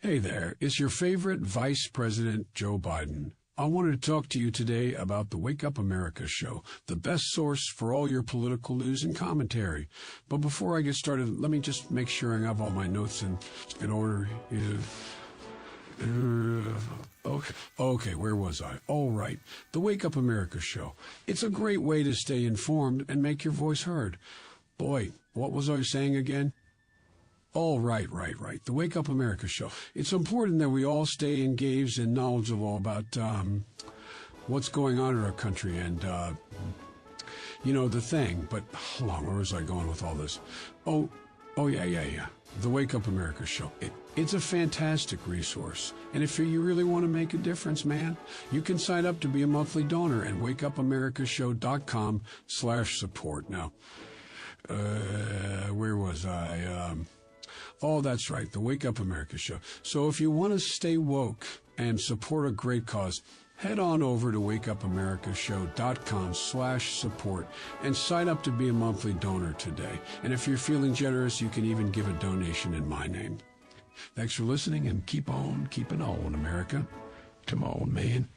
Hey there, it's your favorite Vice President Joe Biden. I wanted to talk to you today about the Wake Up America show, the best source for all your political news and commentary. But before I get started, let me just make sure I have all my notes in order. Okay, where was I? All right, the Wake Up America show. It's a great way to stay informed and make your voice heard. Boy, what was I saying again? Oh, right. The Wake Up America show. It's important that we all stay engaged and knowledgeable about what's going on in our country and, the thing. But hold on, where was I going with all this? Oh, yeah. The Wake Up America show. It's a fantastic resource. And if you really want to make a difference, man, you can sign up to be a monthly donor at wakeupAmericaShow.com/support. Now, where was I? Oh, that's right, the Wake Up America show. So if you want to stay woke and support a great cause, head on over to wakeupAmericaShow.com/support and sign up to be a monthly donor today. And if you're feeling generous, you can even give a donation in my name. Thanks for listening, and keep on keeping on, America. Come on, man.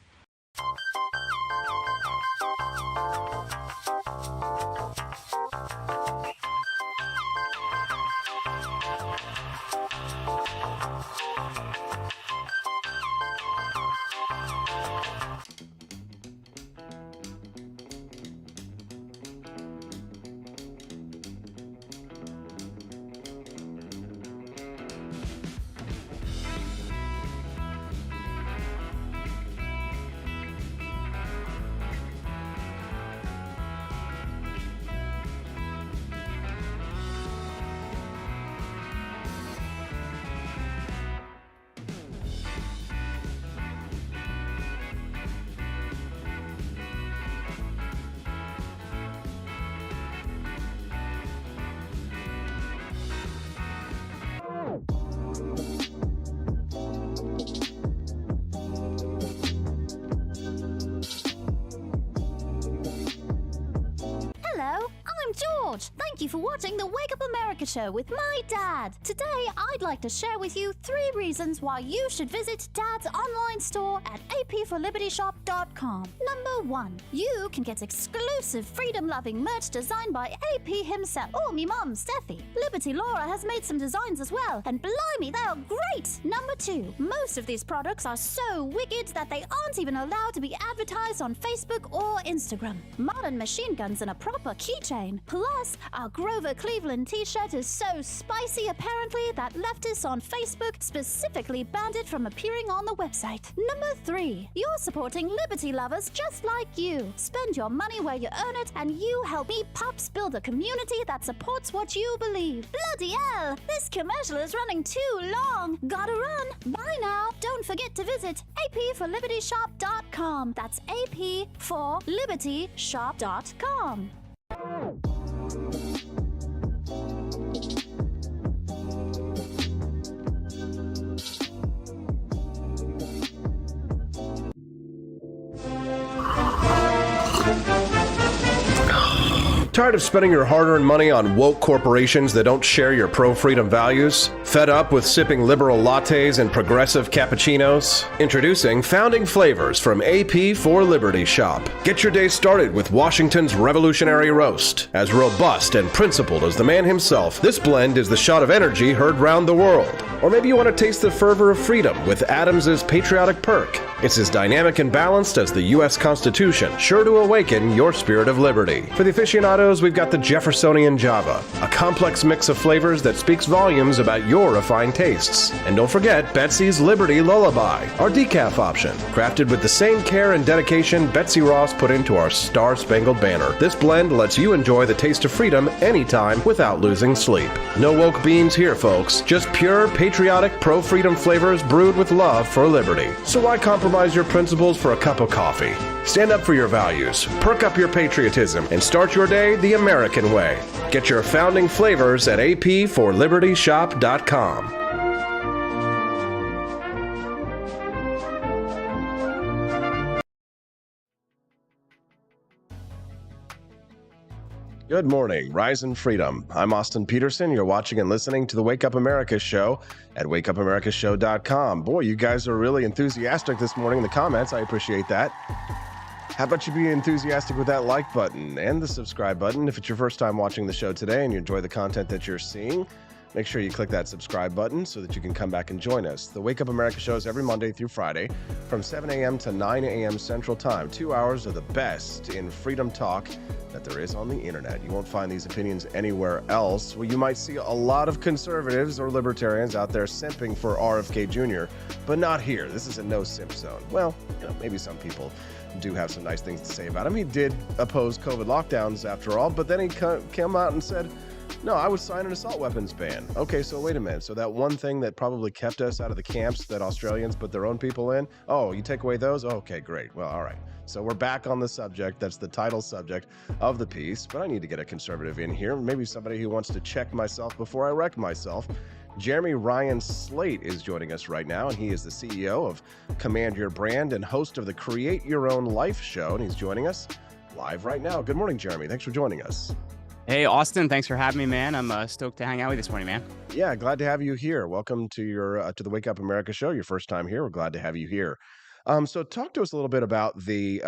Thank you for watching the Wake Up America show with my dad. Today, I'd like to share with you 3 reasons why you should visit Dad's online store at apforlibertyshop.com. Number 1, you can get exclusive freedom-loving merch designed by AP himself, or me mom, Steffi. Liberty Laura has made some designs as well, and blimey, they are great! Number 2, most of these products are so wicked that they aren't even allowed to be advertised on Facebook or Instagram. Modern machine guns and a proper keychain. Plus, our Grover Cleveland t-shirt is so spicy apparently that leftists on Facebook specifically banned it from appearing on the website. Number 3, you're supporting liberty lovers just like you. Spend your money where you earn it, and you help me Pops build a community that supports what you believe. Bloody hell, this commercial is running too long. Gotta run. Bye now. Don't forget to visit apforlibertyshop.com. That's apforlibertyshop.com. Tired of spending your hard-earned money on woke corporations that don't share your pro-freedom values? Fed up with sipping liberal lattes and progressive cappuccinos? Introducing Founding Flavors from AP for Liberty Shop. Get your day started with Washington's revolutionary roast. As robust and principled as the man himself, this blend is the shot of energy heard round the world. Or maybe you want to taste the fervor of freedom with Adams's patriotic perk. It's as dynamic and balanced as the U.S. Constitution, sure to awaken your spirit of liberty. For the aficionados, we've got the Jeffersonian Java, a complex mix of flavors that speaks volumes about your refined tastes. And don't forget Betsy's Liberty Lullaby, our decaf option, crafted with the same care and dedication Betsy Ross put into our Star-Spangled Banner. This blend lets you enjoy the taste of freedom anytime without losing sleep. No woke beans here, folks, just pure patriotic pro-freedom flavors brewed with love for liberty. So why compromise your principles for a cup of coffee? Stand up for your values, perk up your patriotism, and start your day the American way. Get your founding flavors at apforlibertyshop.com. Good morning, Rise and Freedom. I'm Austin Peterson. You're watching and listening to the Wake Up America Show at wakeupAmericaShow.com. Boy, you guys are really enthusiastic this morning in the comments. I appreciate that. How about you be enthusiastic with that like button and the subscribe button? If it's your first time watching the show today and you enjoy the content that you're seeing, make sure you click that subscribe button so that you can come back and join us. The Wake Up America show is every Monday through Friday from 7 a.m. to 9 a.m. Central Time. 2 hours of the best in freedom talk that there is on the internet. You won't find these opinions anywhere else. Well, you might see a lot of conservatives or libertarians out there simping for RFK Jr., but not here. This is a no simp zone. Well, maybe some people do have some nice things to say about him. He did oppose COVID lockdowns after all, but then he came out and said, no, I would sign an assault weapons ban. Okay, so wait a minute. So that one thing that probably kept us out of the camps that Australians put their own people in, oh, you take away those? Okay, great. Well, all right. So we're back on the subject. That's the title subject of the piece, but I need to get a conservative in here. Maybe somebody who wants to check myself before I wreck myself. Jeremy Ryan Slate is joining us right now, and he is the CEO of Command Your Brand and host of the Create Your Own Life show, and he's joining us live right now. Good morning, Jeremy. Thanks for joining us. Hey, Austin, thanks for having me, man. I'm stoked to hang out with you this morning, man. Yeah, glad to have you here. Welcome to your to the Wake Up America show. Your first time here. We're glad to have you here. So talk to us a little bit about the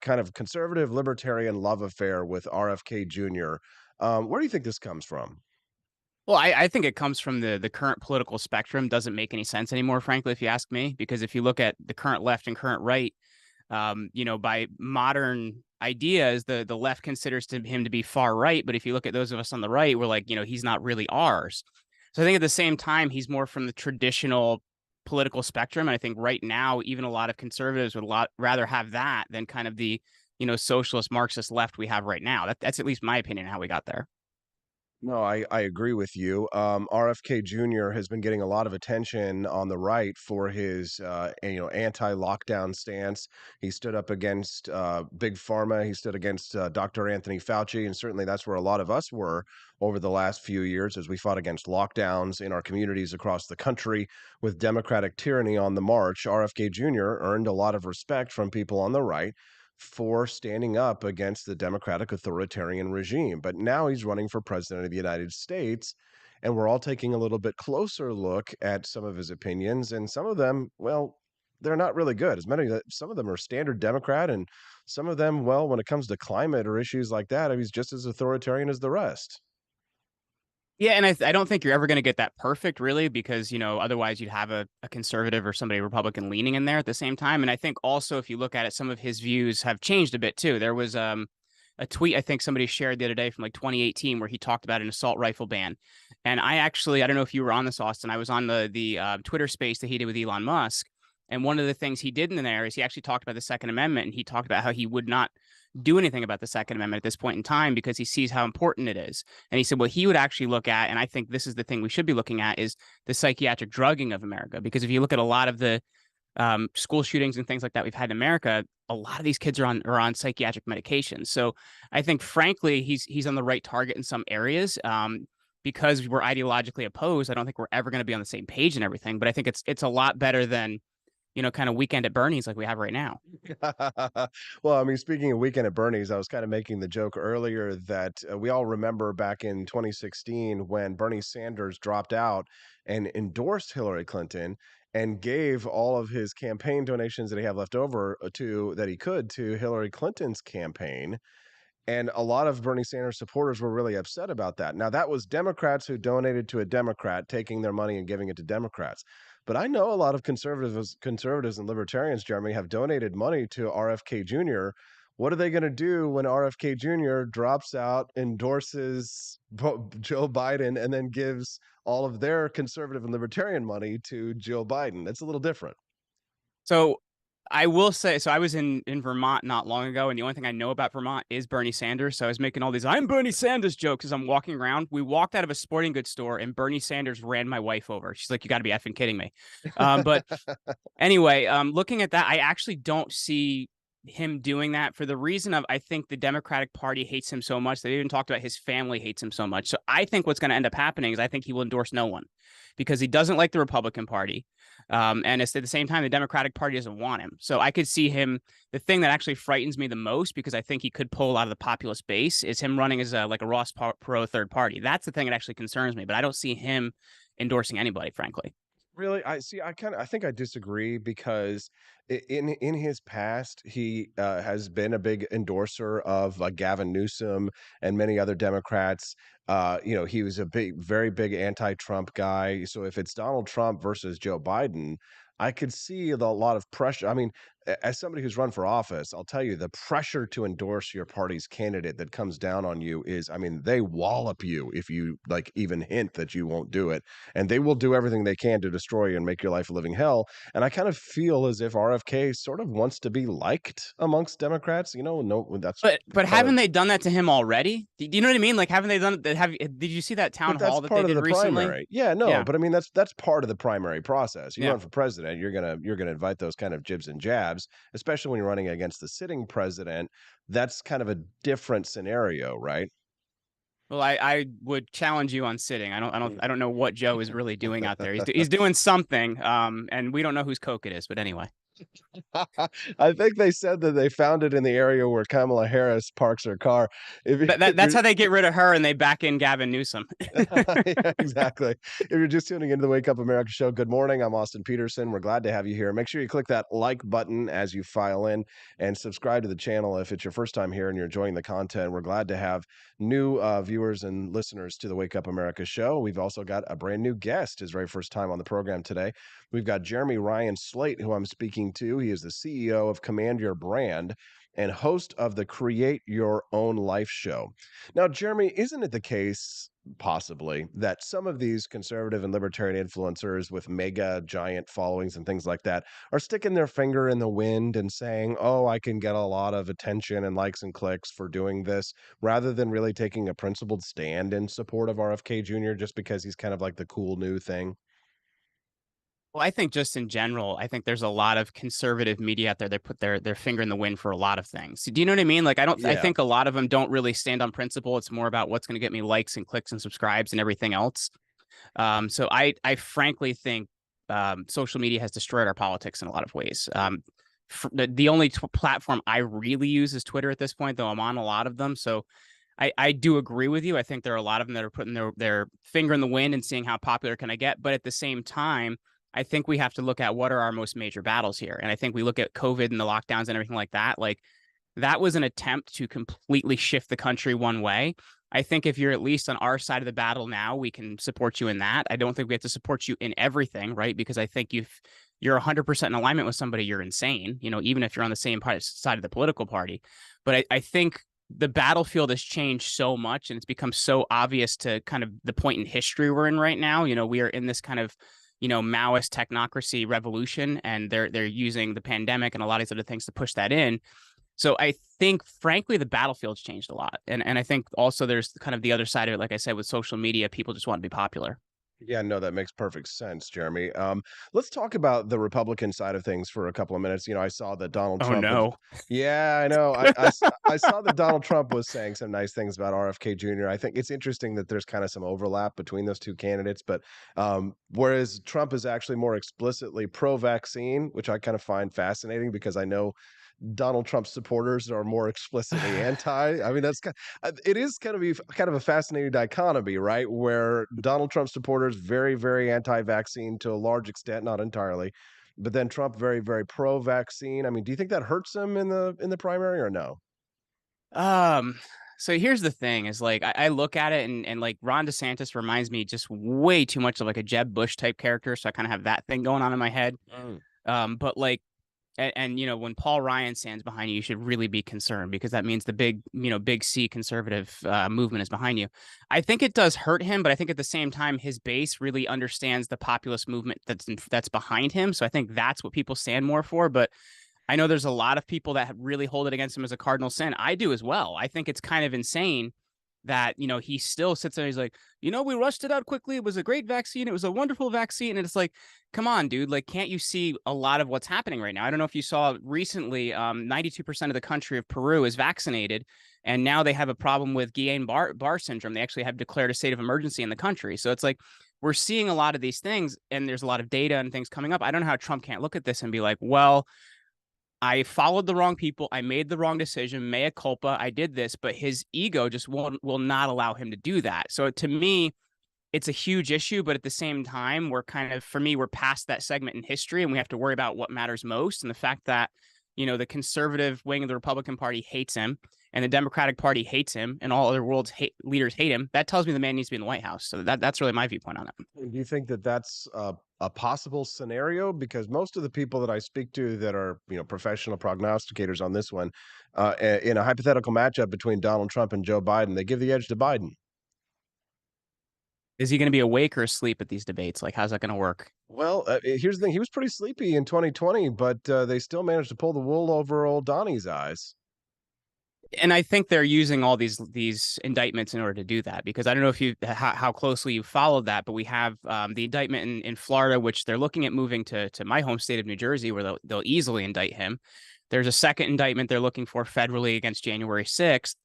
kind of conservative libertarian love affair with RFK Jr. Where do you think this comes from? Well, I think it comes from the current political spectrum. Doesn't make any sense anymore, frankly, if you ask me, because if you look at the current left and current right, by modern ideas, the left considers him to be far right. But if you look at those of us on the right, we're like, he's not really ours. So I think at the same time, he's more from the traditional political spectrum. And I think right now, even a lot of conservatives would rather have that than kind of the, socialist Marxist left we have right now. That's at least my opinion on how we got there. No, I agree with you. RFK Jr. has been getting a lot of attention on the right for his anti-lockdown stance. He stood up against Big Pharma. He stood against Dr. Anthony Fauci, and certainly that's where a lot of us were over the last few years as we fought against lockdowns in our communities across the country with Democratic tyranny on the march. RFK Jr. earned a lot of respect from people on the right for standing up against the Democratic authoritarian regime. But now he's running for president of the United States, and we're all taking a little bit closer look at some of his opinions, and some of them, well, they're not really good. Some of them are standard Democrat, and some of them, well, when it comes to climate or issues like that, he's just as authoritarian as the rest. Yeah, and I don't think you're ever going to get that perfect, really, because, otherwise you'd have a conservative or somebody Republican leaning in there at the same time. And I think also, if you look at it, some of his views have changed a bit, too. There was a tweet I think somebody shared the other day from like 2018 where he talked about an assault rifle ban. And I don't know if you were on this, Austin. I was on the Twitter space that he did with Elon Musk. And one of the things he did in there is he actually talked about the Second Amendment, and he talked about how he would not do anything about the Second Amendment at this point in time because he sees how important it is. And he said, what he would actually look at, and I think this is the thing we should be looking at, is the psychiatric drugging of America. Because if you look at a lot of the school shootings and things like that we've had in America, a lot of these kids are on psychiatric medications. So I think, frankly, he's on the right target in some areas. Because we're ideologically opposed, I don't think we're ever going to be on the same page and everything. But I think it's a lot better than kind of Weekend at Bernie's like we have right now. Well, I mean, speaking of Weekend at Bernie's, I was kind of making the joke earlier that we all remember back in 2016 when Bernie Sanders dropped out and endorsed Hillary Clinton and gave all of his campaign donations that he had left over to Hillary Clinton's campaign. And a lot of Bernie Sanders supporters were really upset about that. Now, that was Democrats who donated to a Democrat, taking their money and giving it to Democrats. But I know a lot of conservatives and libertarians, Jeremy, have donated money to RFK Jr. What are they going to do when RFK Jr. drops out, endorses Joe Biden, and then gives all of their conservative and libertarian money to Joe Biden? That's a little different. So I will say, I was in Vermont not long ago, and the only thing I know about Vermont is Bernie Sanders. So I was making all these "I'm Bernie Sanders" jokes as I'm walking around. We walked out of a sporting goods store, and Bernie Sanders ran my wife over. She's like, "You got to be effing kidding me." But anyway, looking at that, I actually don't see him doing that for the reason of, I think the Democratic Party hates him so much. They even talked about his family hates him so much. So I think what's going to end up happening is I think he will endorse no one because he doesn't like the Republican Party. And at the same time, the Democratic Party doesn't want him. So I could see him. The thing that actually frightens me the most, because I think he could pull out of the populist base, is him running as like a Ross Perot third party. That's the thing that actually concerns me. But I don't see him endorsing anybody, frankly. Really, I see. I think I disagree because in his past, he has been a big endorser of Gavin Newsom and many other Democrats. He was a very big anti-Trump guy. So if it's Donald Trump versus Joe Biden, I could see a lot of pressure. I mean, as somebody who's run for office, I'll tell you the pressure to endorse your party's candidate that comes down on you is, I mean, they wallop you if you even hint that you won't do it, and they will do everything they can to destroy you and make your life a living hell. And I kind of feel as if RFK sort of wants to be liked amongst Democrats. But haven't they done that to him already? Do you know what I mean? Like, haven't they done that? Did you see that town hall that they did recently? Primary. Yeah, no, yeah. But I mean, that's part of the primary process. You run for president, you're gonna invite those kind of jibs and jabs, especially when you're running against the sitting president. That's kind of a different scenario, right? Well, I would challenge you on sitting. I don't know what Joe is really doing out there. He's doing something, and we don't know whose Coke it is. But anyway. I think they said that they found it in the area where Kamala Harris parks her car. That's how they get rid of her and they back in Gavin Newsom. Yeah, exactly. If you're just tuning into the Wake Up America show, good morning. I'm Austin Peterson. We're glad to have you here. Make sure you click that like button as you file in and subscribe to the channel if it's your first time here and you're enjoying the content. We're glad to have new viewers and listeners to the Wake Up America show. We've also got a brand new guest, his very first time on the program today. We've got Ryan Slate, who I'm speaking to. He is the CEO of Command Your Brand and host of the Create Your Own Life show. Now, Jeremy, isn't it the case, possibly, that some of these conservative and libertarian influencers with mega giant followings and things like that are sticking their finger in the wind and saying, oh, I can get a lot of attention and likes and clicks for doing this, rather than really taking a principled stand in support of RFK Jr. just because he's kind of like the cool new thing? Well, I think just in general, I think there's a lot of conservative media out there that put their finger in the wind for a lot of things. Do you know what I mean? Like, I think a lot of them don't really stand on principle. It's more about what's going to get me likes and clicks and subscribes and everything else. So I frankly think social media has destroyed our politics in a lot of ways. The only platform I really use is Twitter at this point, though I'm on a lot of them. So I do agree with you. I think there are a lot of them that are putting their finger in the wind and seeing how popular can I get. But at the same time, I think we have to look at what are our most major battles here. And I think we look at COVID and the lockdowns and everything like that. Like, that was an attempt to completely shift the country one way. I think if you're at least on our side of the battle now, we can support you in that. I don't think we have to support you in everything, right? Because I think you're 100% in alignment with somebody, you're insane, even if you're on the same side of the political party. But I think the battlefield has changed so much, and it's become so obvious to kind of the point in history we're in right now. We are in this kind of Maoist technocracy revolution, and they're using the pandemic and a lot of these other things to push that in. So I think, frankly, the battlefield's changed a lot. And I think also there's kind of the other side of it. Like I said, with social media, people just want to be popular. Yeah, no, that makes perfect sense, Jeremy. Let's talk about the Republican side of things for a couple of minutes. I saw that Donald Trump. Oh, no. Yeah, I know. I saw that Donald Trump was saying some nice things about RFK Jr. I think it's interesting that there's kind of some overlap between those two candidates. But whereas Trump is actually more explicitly pro-vaccine, which I kind of find fascinating because I know Donald Trump's supporters are more explicitly anti. I mean, it is kind of a fascinating dichotomy, right? Where Donald Trump supporters very, very anti-vaccine to a large extent, not entirely, but then Trump very, very pro-vaccine. I mean, do you think that hurts him in the primary or no? So here's the thing: is like I look at it and like Ron DeSantis reminds me just way too much of like a Jeb Bush type character, so I kind of have that thing going on in my head. But like. And when Paul Ryan stands behind you, you should really be concerned, because that means the big C conservative movement is behind you. I think it does hurt him, but I think at the same time, his base really understands the populist movement that's behind him. So I think that's what people stand more for. But I know there's a lot of people that really hold it against him as a cardinal sin. I do as well. I think it's kind of insane that, he still sits there. He's like, we rushed it out quickly. It was a great vaccine. It was a wonderful vaccine. And it's like, come on, dude. Like, can't you see a lot of what's happening right now? I don't know if you saw recently, 92% of the country of Peru is vaccinated. And now they have a problem with Guillain-Barré syndrome. They actually have declared a state of emergency in the country. So it's like, we're seeing a lot of these things, and there's a lot of data and things coming up. I don't know how Trump can't look at this and be like, well, I followed the wrong people. I made the wrong decision. Mea culpa. I did this, but his ego just will not allow him to do that. So to me, it's a huge issue, but at the same time, we're past that segment in history, and we have to worry about what matters most. And the fact that, the conservative wing of the Republican Party hates him, and the Democratic Party hates him, and all other world's leaders hate him, that tells me the man needs to be in the White House. So that's really my viewpoint on that. Do you think that that's a possible scenario? Because most of the people that I speak to that are, professional prognosticators on this one, in a hypothetical matchup between Donald Trump and Joe Biden, they give the edge to Biden. Is he going to be awake or asleep at these debates? Like, how's that going to work? Well, here's the thing. He was pretty sleepy in 2020, but they still managed to pull the wool over old Donnie's eyes. And I think they're using all these indictments in order to do that, because I don't know if how closely you followed that, but we have the indictment in Florida, which they're looking at moving to my home state of New Jersey, where they'll easily indict him. There's a second indictment they're looking for federally against January 6th.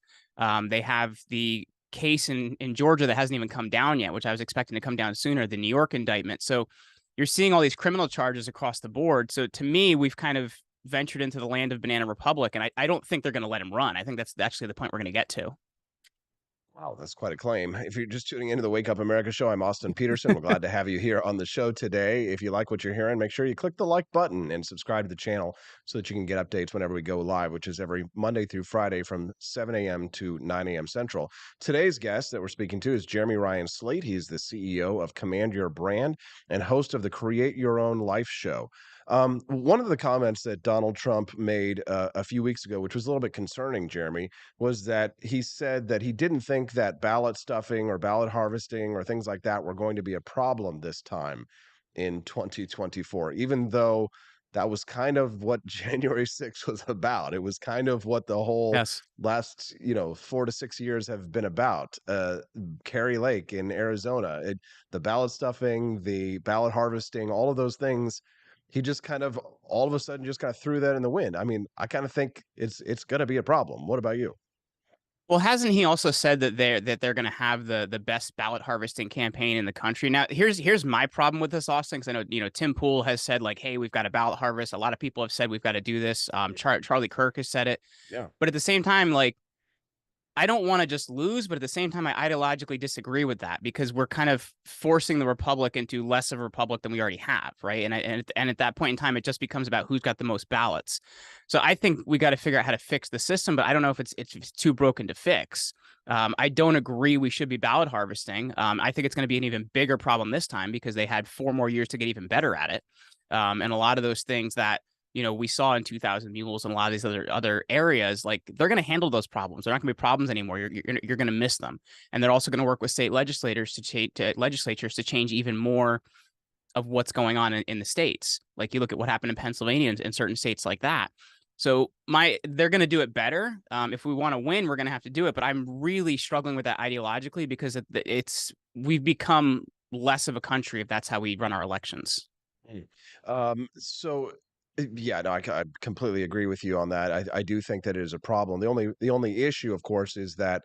They have the case in Georgia that hasn't even come down yet, which I was expecting to come down sooner, the New York indictment. So you're seeing all these criminal charges across the board. So to me, we've kind of ventured into the land of Banana Republic, and I don't think they're going to let him run. I think that's actually the point we're going to get to. Wow, that's quite a claim. If you're just tuning into the Wake Up America show, I'm Austin Peterson. We're glad to have you here on the show today. If you like what you're hearing, make sure you click the like button and subscribe to the channel so that you can get updates whenever we go live, which is every Monday through Friday from 7 a.m. to 9 a.m. Central. Today's guest that we're speaking to is Jeremy Ryan Slate. He's the CEO of Command Your Brand and host of the Create Your Own Life show. One of the comments that Donald Trump made a few weeks ago, which was a little bit concerning, Jeremy, was that he said that he didn't think that ballot stuffing or ballot harvesting or things like that were going to be a problem this time in 2024, even though that was kind of what January 6th was about. It was kind of what the whole last, 4 to 6 years have been about. Kerry Lake in Arizona, the ballot stuffing, the ballot harvesting, all of those things. He just kind of all of a sudden just kind of threw that in the wind. I mean, I kind of think it's going to be a problem. What about you? Well, hasn't he also said that they're going to have the best ballot harvesting campaign in the country? Now, here's my problem with this, Austin, because I know Tim Pool has said, like, hey, we've got a ballot harvest. A lot of people have said we've got to do this. Charlie Kirk has said it. Yeah. But at the same time, like, I don't want to just lose, but at the same time, I ideologically disagree with that, because we're kind of forcing the republic into less of a republic than we already have, right? And at that point in time, it just becomes about who's got the most ballots. So I think we got to figure out how to fix the system, but I don't know if it's too broken to fix. I don't agree we should be ballot harvesting. I think it's going to be an even bigger problem this time, because they had 4 more years to get even better at it. And a lot of those things that we saw in 2000 Mules and a lot of these other areas, like, they're going to handle those problems. They're not going to be problems anymore. You're going to miss them. And they're also going to work with state legislators legislatures to change even more of what's going on in the states. Like, you look at what happened in Pennsylvania and certain states like that. So they're going to do it better. If we want to win, we're going to have to do it. But I'm really struggling with that ideologically, because we've become less of a country if that's how we run our elections. Yeah, no, I completely agree with you on that. I do think that it is a problem. The only issue, of course, is that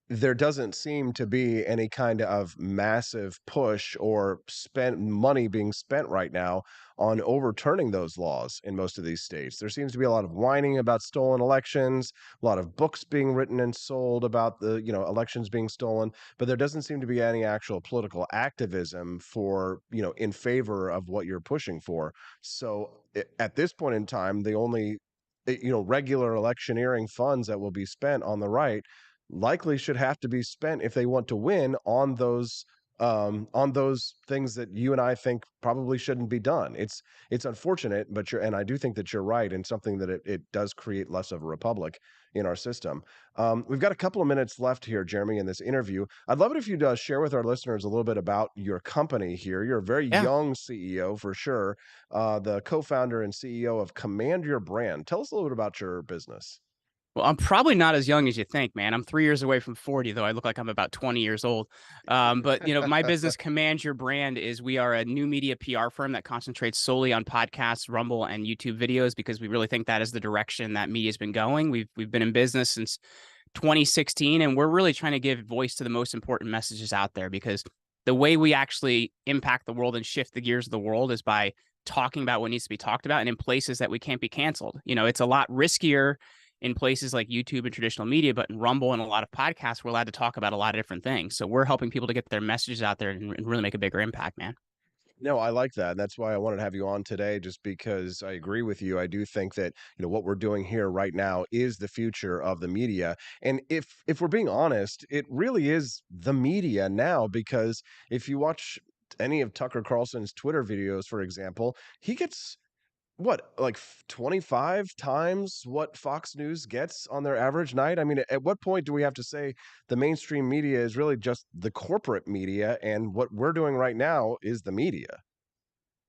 there doesn't seem to be any kind of massive push or money being spent right now on overturning those laws in most of these states. There seems to be a lot of whining about stolen elections, a lot of books being written and sold about the, elections being stolen, but there doesn't seem to be any actual political activism for, in favor of what you're pushing for. So at this point in time, the only, regular electioneering funds that will be spent on the right likely should have to be spent, if they want to win, on those things that you and I think probably shouldn't be done. It's unfortunate, but I do think that you're right, and something that it does create less of a republic in our system. We've got a couple of minutes left here, Jeremy, in this interview. I'd love it if you'd share with our listeners a little bit about your company here. You're a very young CEO for sure, the co-founder and CEO of Command Your Brand. Tell us a little bit about your business. Well, I'm probably not as young as you think, man. I'm 3 years away from 40, though I look like I'm about 20 years old. But, my business, Command Your Brand, is we are a new media PR firm that concentrates solely on podcasts, Rumble, and YouTube videos because we really think that is the direction that media's been going. We've been in business since 2016, and we're really trying to give voice to the most important messages out there because the way we actually impact the world and shift the gears of the world is by talking about what needs to be talked about and in places that we can't be canceled. It's a lot riskier in places like YouTube and traditional media, but in Rumble and a lot of podcasts, we're allowed to talk about a lot of different things. So we're helping people to get their messages out there and really make a bigger impact, man. No, I like that. That's why I wanted to have you on today, just because I agree with you. I do think that, what we're doing here right now is the future of the media. And if we're being honest, it really is the media now, because if you watch any of Tucker Carlson's Twitter videos, for example, he gets what, like 25 times what Fox News gets on their average night? I mean, at what point do we have to say the mainstream media is really just the corporate media, and what we're doing right now is the media?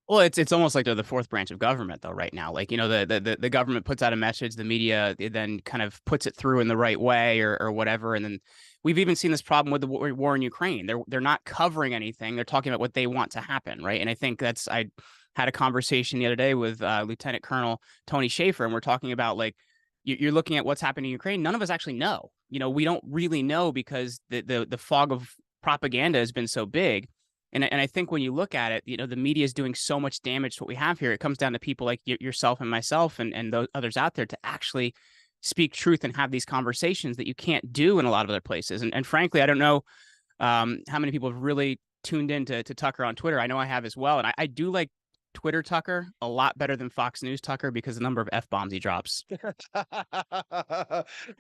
Well, it's almost like they're the fourth branch of government, though. Right now, like the government puts out a message, the media then kind of puts it through in the right way or whatever, and then we've even seen this problem with the war in Ukraine. They're not covering anything; they're talking about what they want to happen, right? And I think I had a conversation the other day with Lieutenant Colonel Tony Schaefer, and we're talking about like you're looking at what's happening in Ukraine. None of us actually know. We don't really know because the fog of propaganda has been so big. And I think when you look at it, the media is doing so much damage to what we have here. It comes down to people like yourself and myself and those others out there to actually speak truth and have these conversations that you can't do in a lot of other places. And frankly, I don't know how many people have really tuned in to Tucker on Twitter. I know I have as well. And I do like Twitter Tucker a lot better than Fox News Tucker because the number of F-bombs he drops.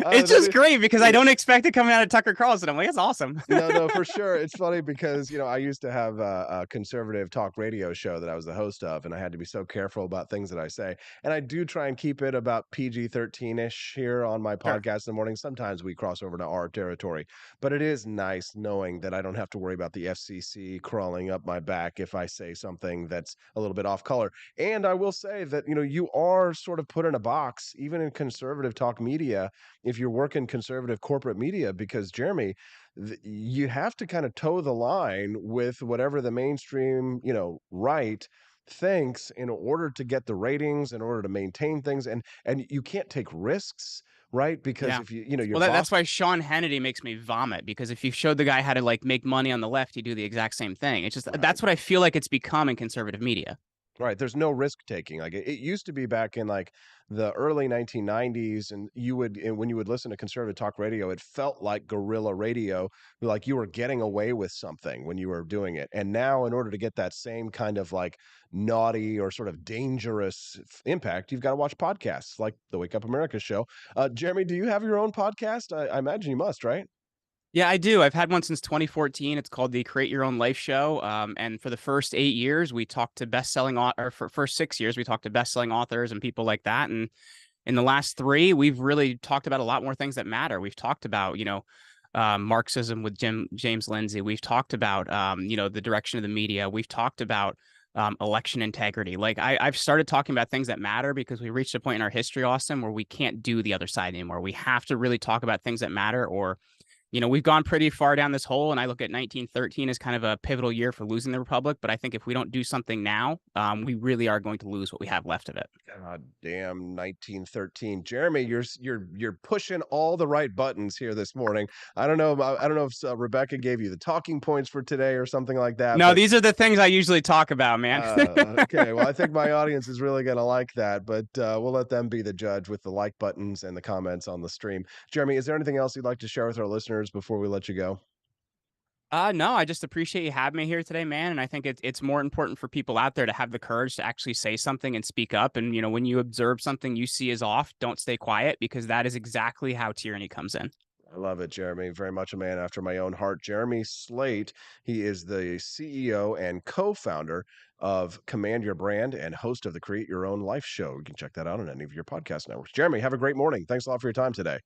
It's just great because I don't expect it coming out of Tucker Carlson. I'm like, that's awesome. No, for sure. It's funny because, I used to have a conservative talk radio show that I was the host of, and I had to be so careful about things that I say. And I do try and keep it about PG-13-ish here on my podcast in the morning. Sometimes we cross over to R territory, but it is nice knowing that I don't have to worry about the FCC crawling up my back if I say something that's a little bit off color. And I will say that, you are sort of put in a box, even in conservative talk media, if you're working conservative corporate media, because Jeremy, you have to kind of toe the line with whatever the mainstream, right thinks in order to get the ratings, in order to maintain things. And you can't take risks, right? Because if your that's why Sean Hannity makes me vomit, because if you showed the guy how to like make money on the left, he'd do the exact same thing. It's just that's what I feel like it's become in conservative media. Right. There's no risk taking. Like it used to be back in like the early 1990s, and when you would listen to conservative talk radio, it felt like guerrilla radio, like you were getting away with something when you were doing it. And now, in order to get that same kind of like naughty or sort of dangerous impact, you've got to watch podcasts like the Wake Up America show. Jeremy, do you have your own podcast? I imagine you must, right? Yeah, I do. I've had one since 2014. It's called the Create Your Own Life Show. And for the first 8 years, we talked to for first 6 years, we talked to best-selling authors and people like that. And in the last 3, we've really talked about a lot more things that matter. We've talked about, Marxism with James Lindsay. We've talked about, the direction of the media. We've talked about election integrity. Like I've started talking about things that matter because we reached a point in our history, Austin, where we can't do the other side anymore. We have to really talk about things that matter, or we've gone pretty far down this hole, and I look at 1913 as kind of a pivotal year for losing the republic. But I think if we don't do something now, we really are going to lose what we have left of it. God damn 1913, Jeremy, you're pushing all the right buttons here this morning. I don't know if Rebecca gave you the talking points for today or something like that. No, these are the things I usually talk about, man. Okay, well, I think my audience is really going to like that, but we'll let them be the judge with the like buttons and the comments on the stream. Jeremy, is there anything else you'd like to share with our listeners before we let you go? No, I just appreciate you having me here today, man. And I think it's more important for people out there to have the courage to actually say something and speak up. And, when you observe something you see is off, don't stay quiet, because that is exactly how tyranny comes in. I love it, Jeremy. Very much a man after my own heart. Jeremy Slate, he is the CEO and co-founder of Command Your Brand and host of the Create Your Own Life show. You can check that out on any of your podcast networks. Jeremy, have a great morning. Thanks a lot for your time today.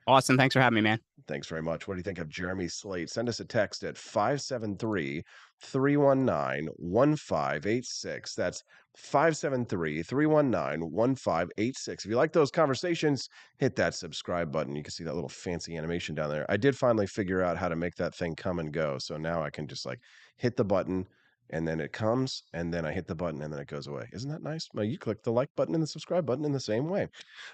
Awesome. Thanks for having me, man. Thanks very much. What do you think of Jeremy Slate? Send us a text at 573-319-1586. That's 573-319-1586. If you like those conversations, hit that subscribe button. You can see that little fancy animation down there. I did finally figure out how to make that thing come and go. So now I can just like hit the button and then it comes, and then I hit the button and then it goes away. Isn't that nice? Well, you click the like button and the subscribe button in the same way.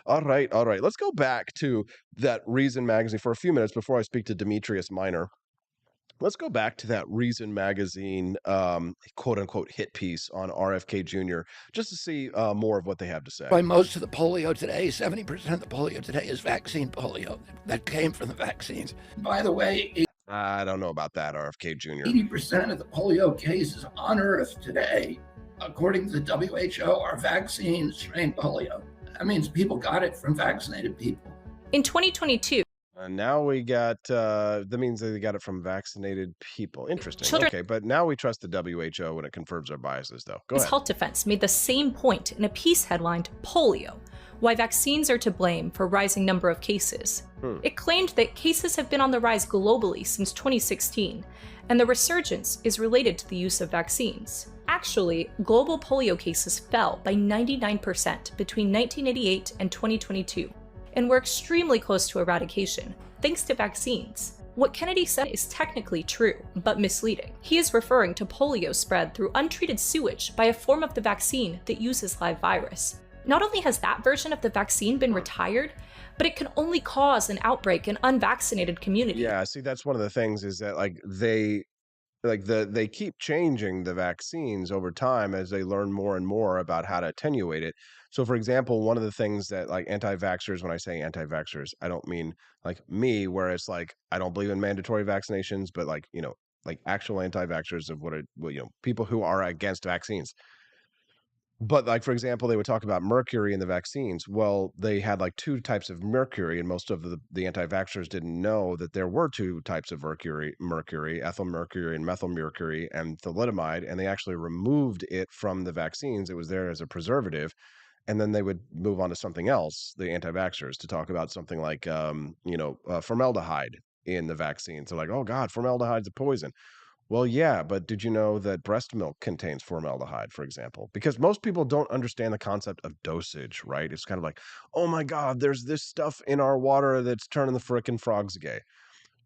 All right. Let's go back to that Reason magazine for a few minutes before I speak to Demetrius Minor. Let's go back to that Reason magazine, quote unquote, hit piece on RFK Jr., just to see more of what they have to say. By most of the polio today, 70% of the polio today is vaccine polio that came from the vaccines. By the way, I don't know about that, RFK Jr. 80% of the polio cases on Earth today, according to the WHO, are vaccine-strain polio. That means people got it from vaccinated people. In 2022, now we got, that means they got it from vaccinated people. Interesting. Children- Okay, but now we trust the WHO when it confirms our biases, though. Go ahead. Health Defense made the same point in a piece headlined Polio, Why Vaccines Are to Blame for Rising Number of Cases. It claimed that cases have been on the rise globally since 2016, and the resurgence is related to the use of vaccines. Actually, global polio cases fell by 99% between 1988 and 2022, and were extremely close to eradication, thanks to vaccines. What Kennedy said is technically true, but misleading. He is referring to polio spread through untreated sewage by a form of the vaccine that uses live virus. Not only has that version of the vaccine been retired, but it can only cause an outbreak in unvaccinated communities. Yeah, see, that's one of the things is that they keep changing the vaccines over time as they learn more and more about how to attenuate it. So, for example, one of the things that like anti-vaxxers, when I say anti-vaxxers, I don't mean like me, where it's like I don't believe in mandatory vaccinations, but like actual anti-vaxxers of people who are against vaccines. But like, for example, they would talk about mercury in the vaccines. Well, they had like two types of mercury, and most of the anti-vaxxers didn't know that there were two types of mercury, ethyl mercury and methyl mercury and thalidomide, and they actually removed it from the vaccines. It was there as a preservative. And then they would move on to something else, the anti-vaxxers, to talk about something like, formaldehyde in the vaccines. They're like, oh God, formaldehyde's a poison. Well, yeah, but did you know that breast milk contains formaldehyde, for example? Because most people don't understand the concept of dosage, right? It's kind of like, oh my God, there's this stuff in our water that's turning the frickin' frogs gay.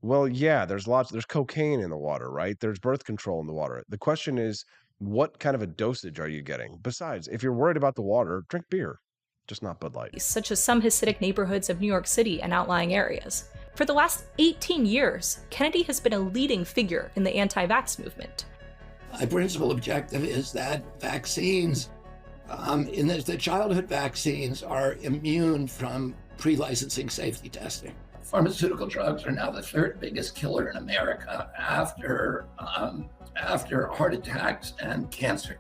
Well, yeah, there's cocaine in the water, right? There's birth control in the water. The question is, what kind of a dosage are you getting? Besides, if you're worried about the water, drink beer, just not Bud Light. Such as some Hasidic neighborhoods of New York City and outlying areas. For the last 18 years, Kennedy has been a leading figure in the anti-vax movement. My principal objective is that vaccines, the childhood vaccines are immune from pre-licensing safety testing. Pharmaceutical drugs are now the third biggest killer in America after heart attacks and cancer.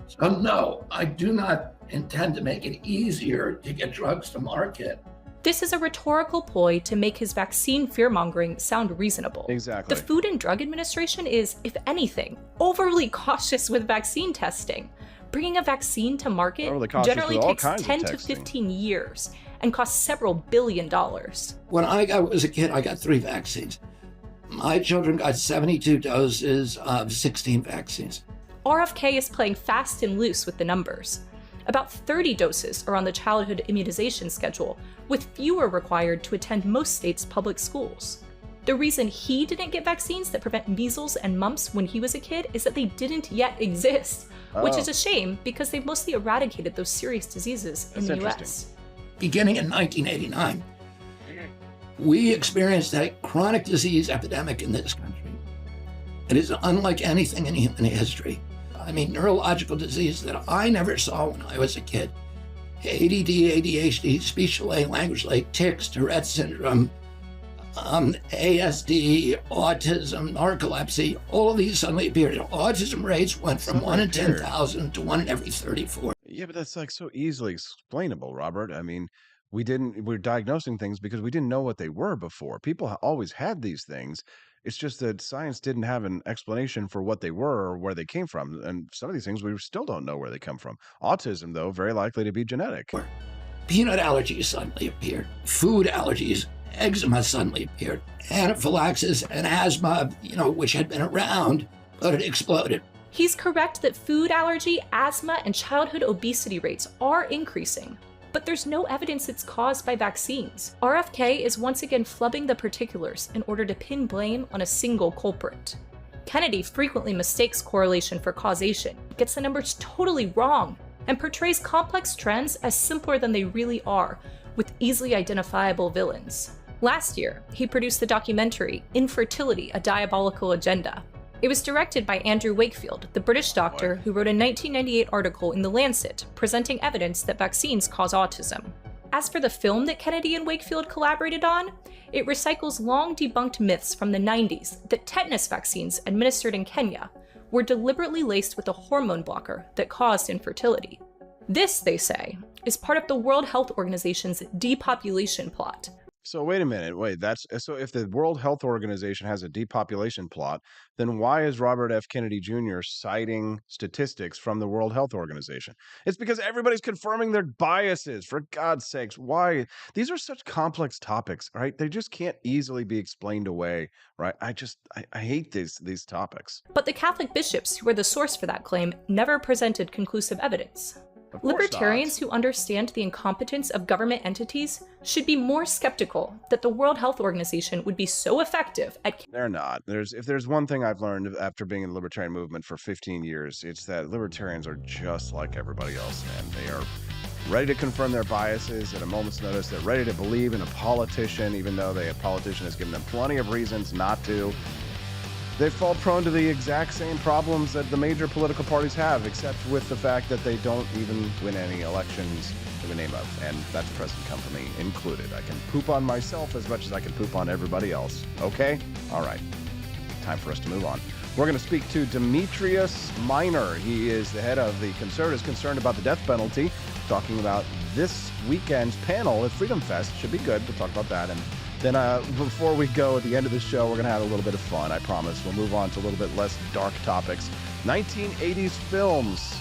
So no, I do not intend to make it easier to get drugs to market. This is a rhetorical ploy to make his vaccine fear-mongering sound reasonable. Exactly. The Food and Drug Administration is, if anything, overly cautious with vaccine testing. Bringing a vaccine to market generally takes 10 to 15 years and costs several $1 billion. When I was a kid, I got 3 vaccines. My children got 72 doses of 16 vaccines. RFK is playing fast and loose with the numbers. About 30 doses are on the childhood immunization schedule, with fewer required to attend most states' public schools. The reason he didn't get vaccines that prevent measles and mumps when he was a kid is that they didn't yet exist, which is a shame because they've mostly eradicated those serious diseases in the US. Beginning in 1989, we experienced a chronic disease epidemic in this country. It is unlike anything in human history. I mean, neurological disease that I never saw when I was a kid. ADD, ADHD, speech delay, language delay, tics, Tourette's syndrome, ASD, autism, narcolepsy, all of these suddenly appeared. Autism rates went from 1 in 10,000 to 1 in every 34. Yeah, but that's like so easily explainable, Robert. I mean, we're diagnosing things because we didn't know what they were before. People always had these things. It's just that science didn't have an explanation for what they were or where they came from. And some of these things we still don't know where they come from. Autism, though, very likely to be genetic. Peanut allergies suddenly appeared. Food allergies eczema suddenly appeared. Anaphylaxis and asthma, which had been around, but it exploded. He's correct that food allergy, asthma, and childhood obesity rates are increasing, but there's no evidence it's caused by vaccines. RFK is once again flubbing the particulars in order to pin blame on a single culprit. Kennedy frequently mistakes correlation for causation, gets the numbers totally wrong, and portrays complex trends as simpler than they really are, with easily identifiable villains. Last year, he produced the documentary Infertility: A Diabolical Agenda. It was directed by Andrew Wakefield, the British doctor who wrote a 1998 article in The Lancet presenting evidence that vaccines cause autism. As for the film that Kennedy and Wakefield collaborated on, it recycles long debunked myths from the 90s that tetanus vaccines administered in Kenya were deliberately laced with a hormone blocker that caused infertility. This, they say, is part of the World Health Organization's depopulation plot. So wait a minute, so if the World Health Organization has a depopulation plot, then why is Robert F. Kennedy Jr. citing statistics from the World Health Organization? It's because everybody's confirming their biases, for God's sakes. Why? These are such complex topics, right? They just can't easily be explained away, right? I hate these topics. But the Catholic bishops who were the source for that claim never presented conclusive evidence. Libertarians who understand the incompetence of government entities should be more skeptical that the World Health Organization would be so effective at... They're not. If there's one thing I've learned after being in the libertarian movement for 15 years, it's that libertarians are just like everybody else, man. They are ready to confirm their biases at a moment's notice. They're ready to believe in a politician, even though a politician has given them plenty of reasons not to. They fall prone to the exact same problems that the major political parties have, except with the fact that they don't even win any elections in the name of, and that's present company included. I can poop on myself as much as I can poop on everybody else. Okay? All right. Time for us to move on. We're going to speak to Demetrius Minor. He is the head of the Conservatives concerned about the death penalty, talking about this weekend's panel at Freedom Fest. Should be good. We'll talk about that. And then before we go at the end of the show, we're going to have a little bit of fun, I promise. We'll move on to a little bit less dark topics. 1980s films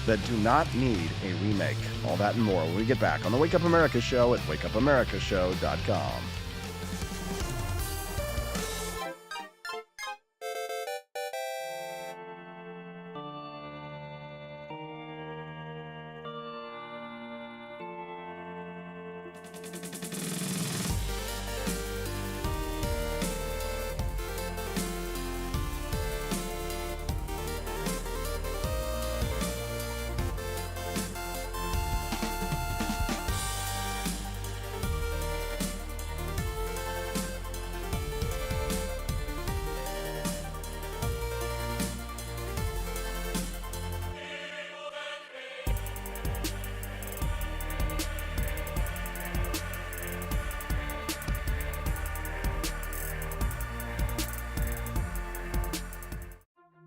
that do not need a remake. All that and more when we get back on the Wake Up America Show at wakeupAmericaShow.com.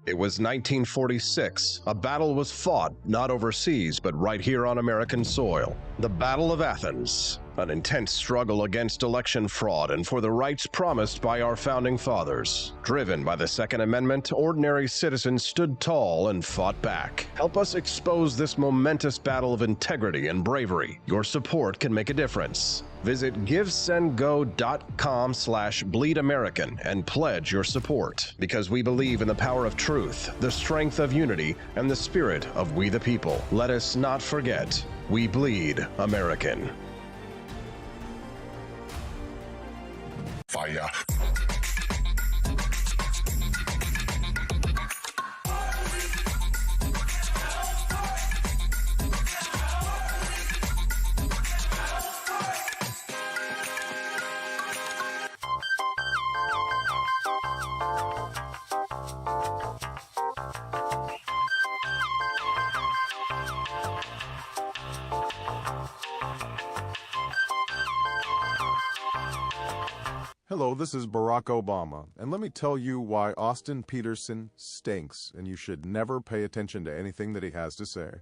It was 1946. A battle was fought, not overseas, but right here on American soil. The Battle of Athens, an intense struggle against election fraud and for the rights promised by our founding fathers. Driven by the Second Amendment, ordinary citizens stood tall and fought back. Help us expose this momentous battle of integrity and bravery. Your support can make a difference. Visit givesendgo.com/bleedamerican and pledge your support, because we believe in the power of truth, the strength of unity, and the spirit of we the people. Let us not forget, we bleed American. Fire. Hello, this is Barack Obama, and let me tell you why Austin Peterson stinks, and you should never pay attention to anything that he has to say.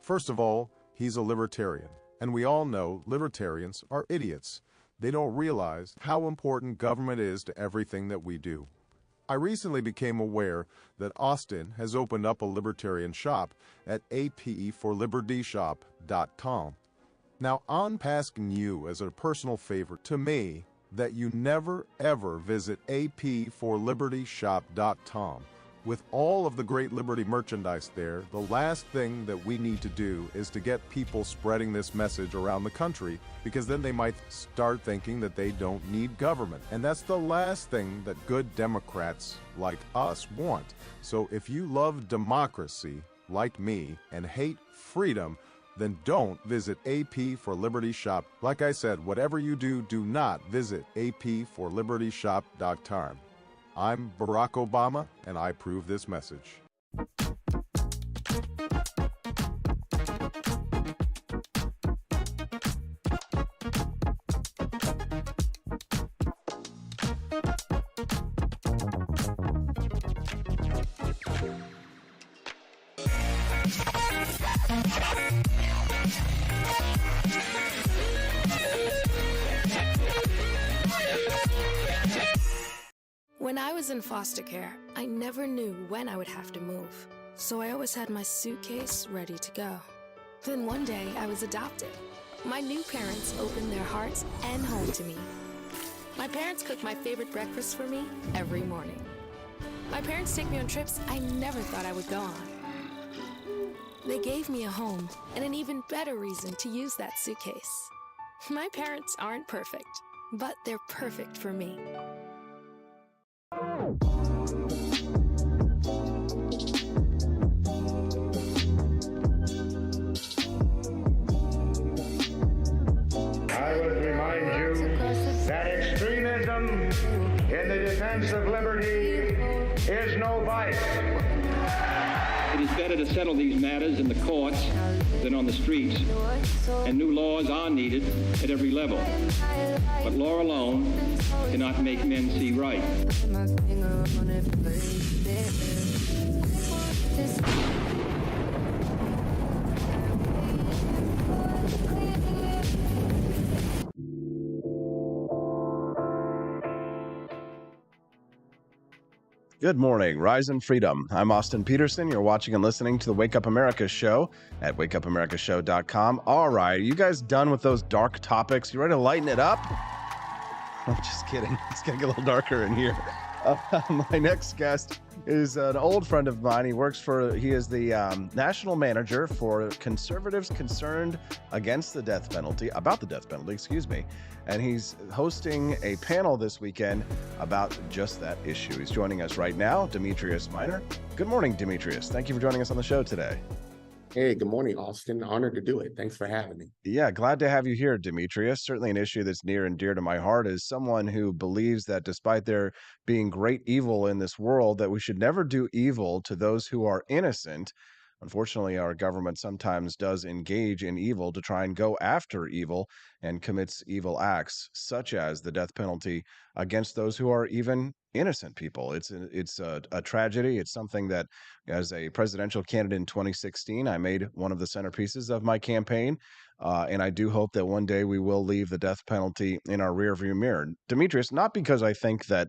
First of all, he's a libertarian, and we all know libertarians are idiots. They don't realize how important government is to everything that we do. I recently became aware that Austin has opened up a libertarian shop at apeforlibertyshop.com. Now, I'm asking you as a personal favor to me, that you never ever visit apforlibertyshop.com. With all of the great Liberty merchandise there, the last thing that we need to do is to get people spreading this message around the country, because then they might start thinking that they don't need government. And that's the last thing that good Democrats like us want. So if you love democracy, like me, and hate freedom, then don't visit AP for Liberty Shop. Like I said, whatever you do, do not visit apforlibertyshop.com. I'm Barack Obama, and I approve this message. When I was in foster care, I never knew when I would have to move, so I always had my suitcase ready to go. Then one day, I was adopted. My new parents opened their hearts and home to me. My parents cook my favorite breakfast for me every morning. My parents take me on trips I never thought I would go on. They gave me a home and an even better reason to use that suitcase. My parents aren't perfect, but they're perfect for me. I would remind you that extremism in the defense of liberty is no vice. It is better to settle these matters in the courts than on the streets, and new laws are needed at every level. But law alone cannot make men see right. Good morning, Rise and Freedom. I'm Austin Peterson. You're watching and listening to the Wake Up America show at wakeupAmericaShow.com. All right, you guys done with those dark topics? You ready to lighten it up? I'm just kidding. It's going to get a little darker in here. My next guest is an old friend of mine. He is the national manager for conservatives concerned about the death penalty, excuse me. And he's hosting a panel this weekend about just that issue. He's joining us right now, Demetrius Minor. Good morning, Demetrius. Thank you for joining us on the show today. Hey, good morning, Austin. Honored to do it. Thanks for having me. Yeah, glad to have you here, Demetrius. Certainly an issue that's near and dear to my heart as someone who believes that despite there being great evil in this world, that we should never do evil to those who are innocent. Unfortunately, our government sometimes does engage in evil to try and go after evil and commits evil acts, such as the death penalty against those who are even innocent people. It's a tragedy. It's something that, as a presidential candidate in 2016, I made one of the centerpieces of my campaign. And I do hope that one day we will leave the death penalty in our rearview mirror. Demetrius, not because I think that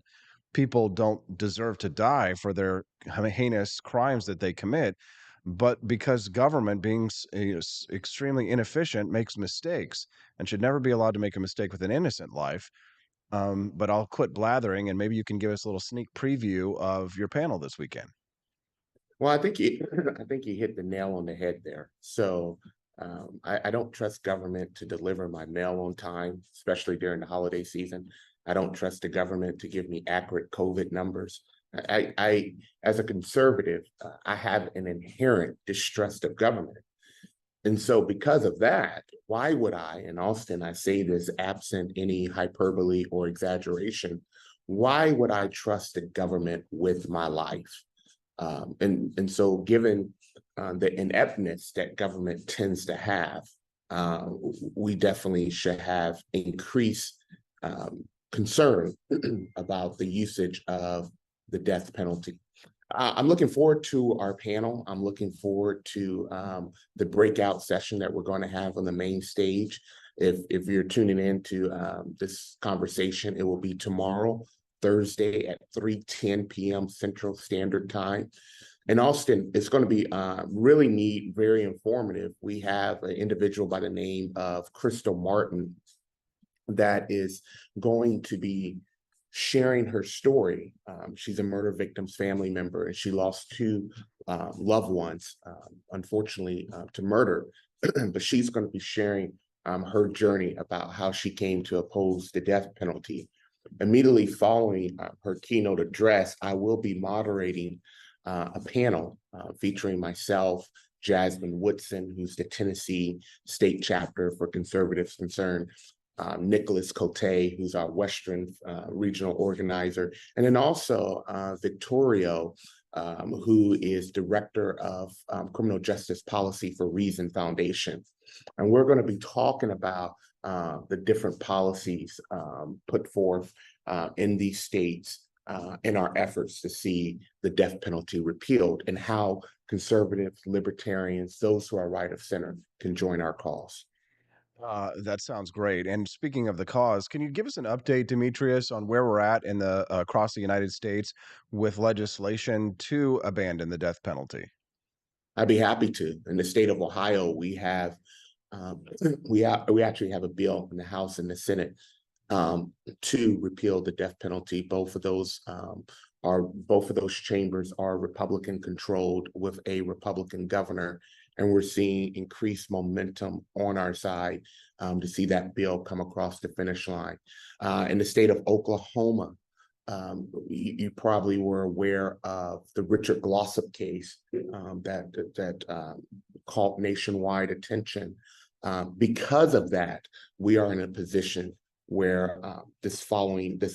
people don't deserve to die for their heinous crimes that they commit, but because government, being extremely inefficient, makes mistakes and should never be allowed to make a mistake with an innocent life. But I'll quit blathering, and maybe you can give us a little sneak preview of your panel this weekend. Well, I think you hit the nail on the head there. So I don't trust government to deliver my mail on time, especially during the holiday season. I don't trust the government to give me accurate COVID numbers. I as a conservative, I have an inherent distrust of government. And so because of that, why would I, and Austin, I say this absent any hyperbole or exaggeration, why would I trust the government with my life? And so given the ineptness that government tends to have, we definitely should have increased concern about the usage of the death penalty. I'm looking forward to our panel. I'm looking forward to the breakout session that we're going to have on the main stage. If you're tuning in to this conversation, it will be tomorrow, Thursday at 3:10 p.m. Central Standard Time. In Austin, it's going to be really neat, very informative. We have an individual by the name of Crystal Martin, that is going to be sharing her story. She's a murder victim's family member, and she lost two loved ones, unfortunately, to murder. But she's going to be sharing her journey about how she came to oppose the death penalty. Immediately following her keynote address, I will be moderating a panel featuring myself, Jasmine Woodson, who's the Tennessee State Chapter for Conservatives Concerned, Nicholas Cote, who's our Western regional organizer, and then also Victorio, who is Director of Criminal Justice Policy for Reason Foundation. And we're going to be talking about the different policies put forth in these states in our efforts to see the death penalty repealed, and how conservatives, libertarians, those who are right of center can join our cause. That sounds great. And speaking of the cause, can you give us an update, Demetrius, on where we're at in the across the United States with legislation to abandon the death penalty? I'd be happy to. In the state of Ohio, we actually have a bill in the House and the Senate to repeal the death penalty. Both of those chambers are Republican controlled with a Republican governor, and we're seeing increased momentum on our side to see that bill come across the finish line. In the state of Oklahoma, you probably were aware of the Richard Glossop case that caught nationwide attention. Because of that, we are in a position where this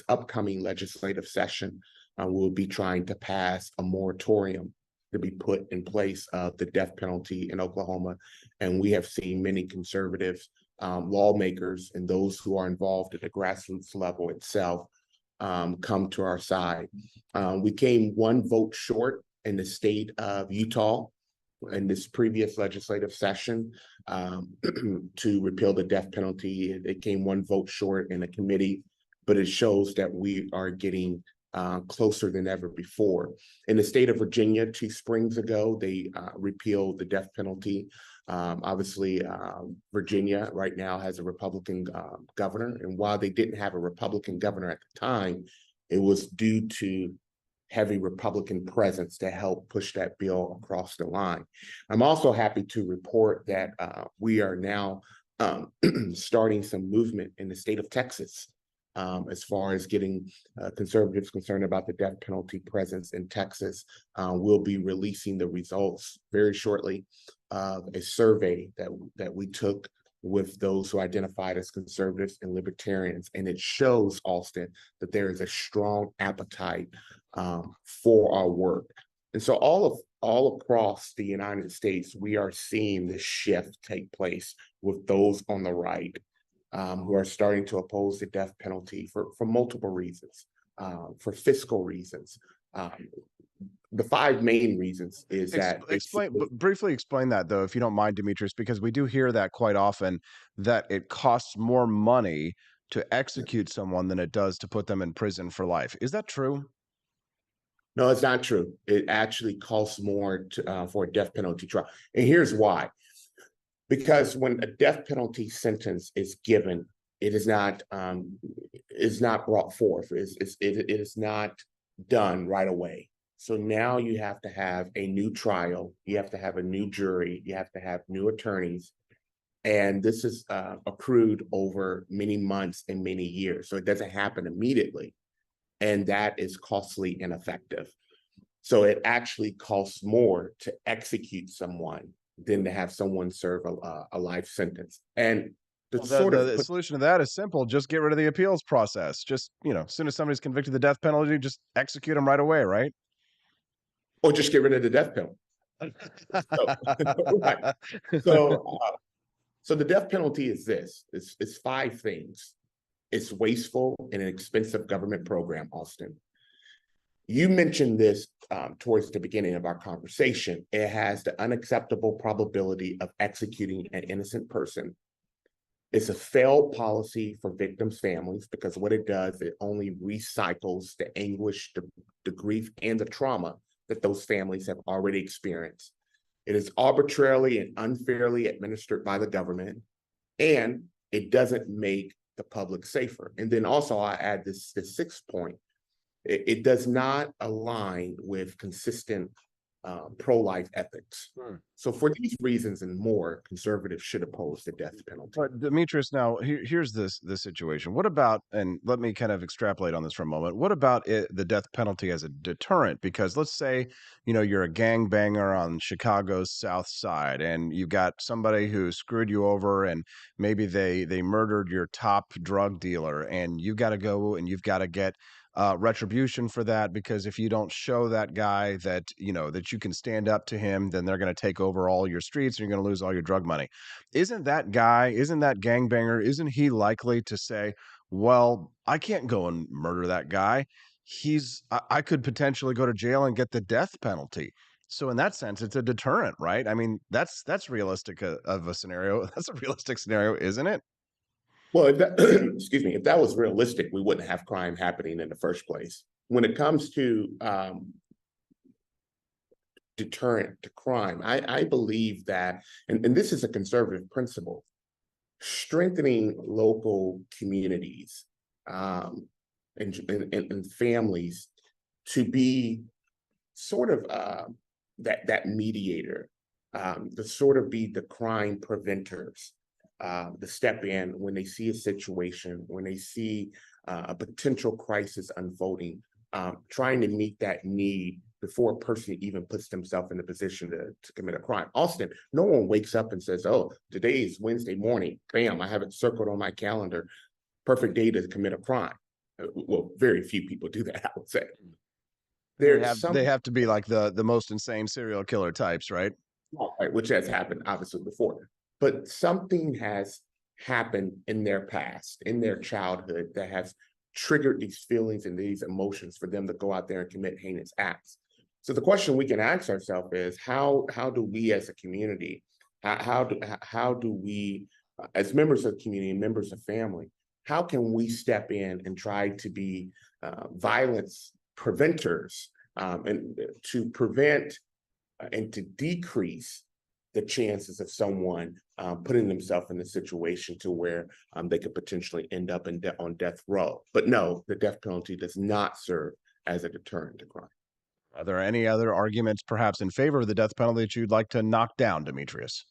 upcoming legislative session, we'll be trying to pass a moratorium to be put in place of the death penalty in Oklahoma. And we have seen many conservative lawmakers and those who are involved at the grassroots level itself come to our side. We came one vote short in the state of Utah in this previous legislative session to repeal the death penalty. It came one vote short in a committee, but it shows that we are getting closer than ever before. In the state of Virginia, 2 springs ago, they repealed the death penalty. Obviously, Virginia right now has a Republican governor, and while they didn't have a Republican governor at the time, it was due to heavy Republican presence to help push that bill across the line. I'm also happy to report that we are now starting some movement in the state of Texas as far as getting conservatives concerned about the death penalty presence in Texas. We'll be releasing the results very shortly of a survey that we took with those who identified as conservatives and libertarians. And it shows, Austin, that there is a strong appetite for our work. And so all across the United States, we are seeing this shift take place with those on the right who are starting to oppose the death penalty for multiple reasons, for fiscal reasons. The 5 main reasons is that briefly explain that, though, if you don't mind, Demetrius, because we do hear that quite often, that it costs more money to execute someone than it does to put them in prison for life. Is that true? No, it's not true. It actually costs more for a death penalty trial. And here's why. Because when a death penalty sentence is given, it is not brought forth. It is not done right away. So now you have to have a new trial, you have to have a new jury, you have to have new attorneys. And this is accrued over many months and many years. So it doesn't happen immediately. And that is costly and ineffective. So it actually costs more to execute someone than to have someone serve a life sentence. And the solution to that is simple. Just get rid of the appeals process. Just, as soon as somebody's convicted of the death penalty, just execute them right away, right? Or just get rid of the death penalty. Right. So the death penalty is this. It's 5 things. It's wasteful and an expensive government program, Austin. You mentioned this towards the beginning of our conversation. It has the unacceptable probability of executing an innocent person. It's a failed policy for victims' families, because what it does, it only recycles the anguish, the grief, and the trauma that those families have already experienced. It is arbitrarily and unfairly administered by the government, and it doesn't make the public safer. And then also I add this sixth point. It does not align with consistent pro-life ethics. So for these reasons and more, conservatives should oppose the death penalty. But Demetrius, now here's this situation. What about, and let me kind of extrapolate on this for a moment. What about the death penalty as a deterrent? Because let's say, you're a gangbanger on Chicago's South Side, and you've got somebody who screwed you over, and maybe they murdered your top drug dealer, and you've got to go and you've got to get retribution for that, because if you don't show that guy that that you can stand up to him, then they're going to take over all your streets and you're going to lose all your drug money. Isn't that gangbanger, isn't he likely to say, well, I can't go and murder that guy, I could potentially go to jail and get the death penalty? So in that sense, it's a deterrent, right? I mean, that's realistic of a scenario. That's a realistic scenario, isn't it? Well, if that, excuse me, if that was realistic, we wouldn't have crime happening in the first place. When it comes to deterrent to crime, I believe that, and this is a conservative principle, strengthening local communities and families to be sort of that mediator, to sort of be the crime preventers. The step in when they see a situation, when they see a potential crisis unfolding, trying to meet that need before a person even puts themselves in a position to commit a crime. Austin, no one wakes up and says, oh, today is Wednesday morning, bam, I have it circled on my calendar, perfect day to commit a crime. Well, very few people do that, I would say. They have to be like the most insane serial killer types, right? Right, which has happened obviously before. But something has happened in their past, in their childhood, that has triggered these feelings and these emotions for them to go out there and commit heinous acts. So the question we can ask ourselves is, how do we as a community, how do we, as members of the community, members of family, how can we step in and try to be violence preventers and to prevent and to decrease the chances of someone putting themselves in a situation to where they could potentially end up on death row. But no, the death penalty does not serve as a deterrent to crime. Are there any other arguments perhaps in favor of the death penalty that you'd like to knock down, Demetrius?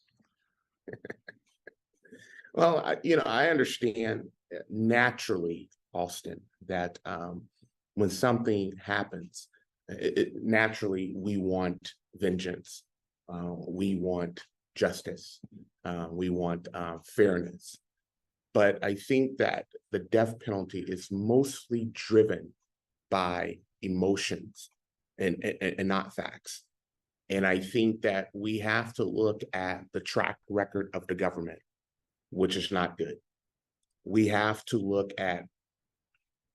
Well, I understand naturally, Austin, that when something happens, naturally we want vengeance. We want justice. We want fairness. But I think that the death penalty is mostly driven by emotions and not facts. And I think that we have to look at the track record of the government, which is not good. We have to look at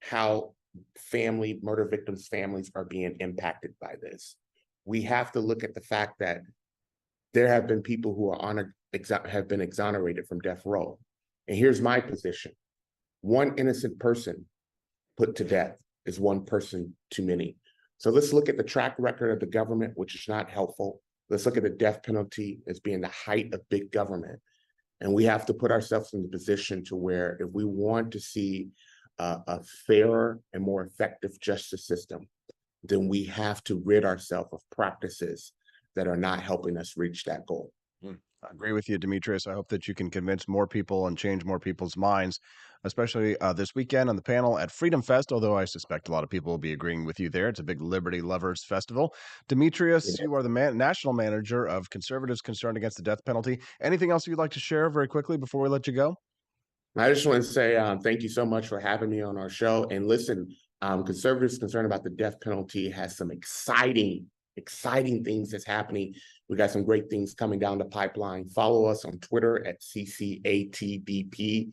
how murder victims' families are being impacted by this. We have to look at the fact that there have been people who have been exonerated from death row. And here's my position. One innocent person put to death is one person too many. So let's look at the track record of the government, which is not helpful. Let's look at the death penalty as being the height of big government. And we have to put ourselves in the position to where if we want to see a fairer and more effective justice system, then we have to rid ourselves of practices that are not helping us reach that goal. I agree with you, Demetrius. I hope that you can convince more people and change more people's minds, especially this weekend on the panel at Freedom Fest, although I suspect a lot of people will be agreeing with you there. It's a big Liberty Lovers Festival. Demetrius, you are the national manager of Conservatives Concerned Against the Death Penalty. Anything else you'd like to share very quickly before we let you go? I just want to say thank you so much for having me on our show. And listen, Conservatives Concerned About the Death Penalty has some exciting things that's happening. We got some great things coming down the pipeline. Follow us on Twitter at CCATDP.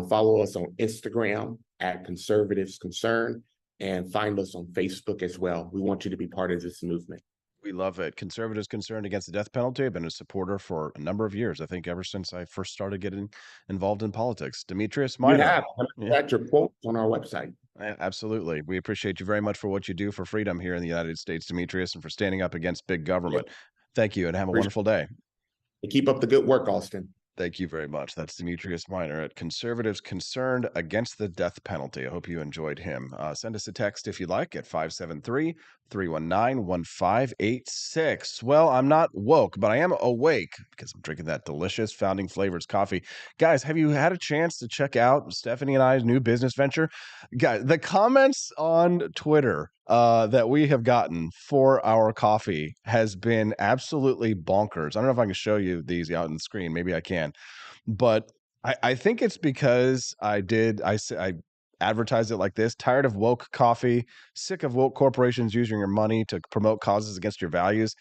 Follow us on Instagram at Conservatives Concerned, and find us on Facebook as well. We want you to be part of this movement. We love it. Conservatives Concerned Against the Death Penalty. I've been a supporter for a number of years. I think ever since I first started getting involved in politics. Demetrius Minor. You have. Got your quotes on our website. Absolutely. We appreciate you very much for what you do for freedom here in the United States, Demetrius, and for standing up against big government. Thank you, and have a wonderful day. Keep up the good work, Austin. Thank you very much. That's Demetrius Minor at Conservatives Concerned Against the Death Penalty. I hope you enjoyed him. Send us a text if you like at 573-319-1586. Well, I'm not woke, but I am awake because I'm drinking that delicious Founding Flavors coffee. Guys, have you had a chance to check out Stephanie and I's new business venture? Guys, the comments on Twitter that we have gotten for our coffee has been absolutely bonkers. I don't know if I can show you these out on the screen. Maybe I can, but I think it's because I advertised it like this: tired of woke coffee, sick of woke corporations using your money to promote causes against your values.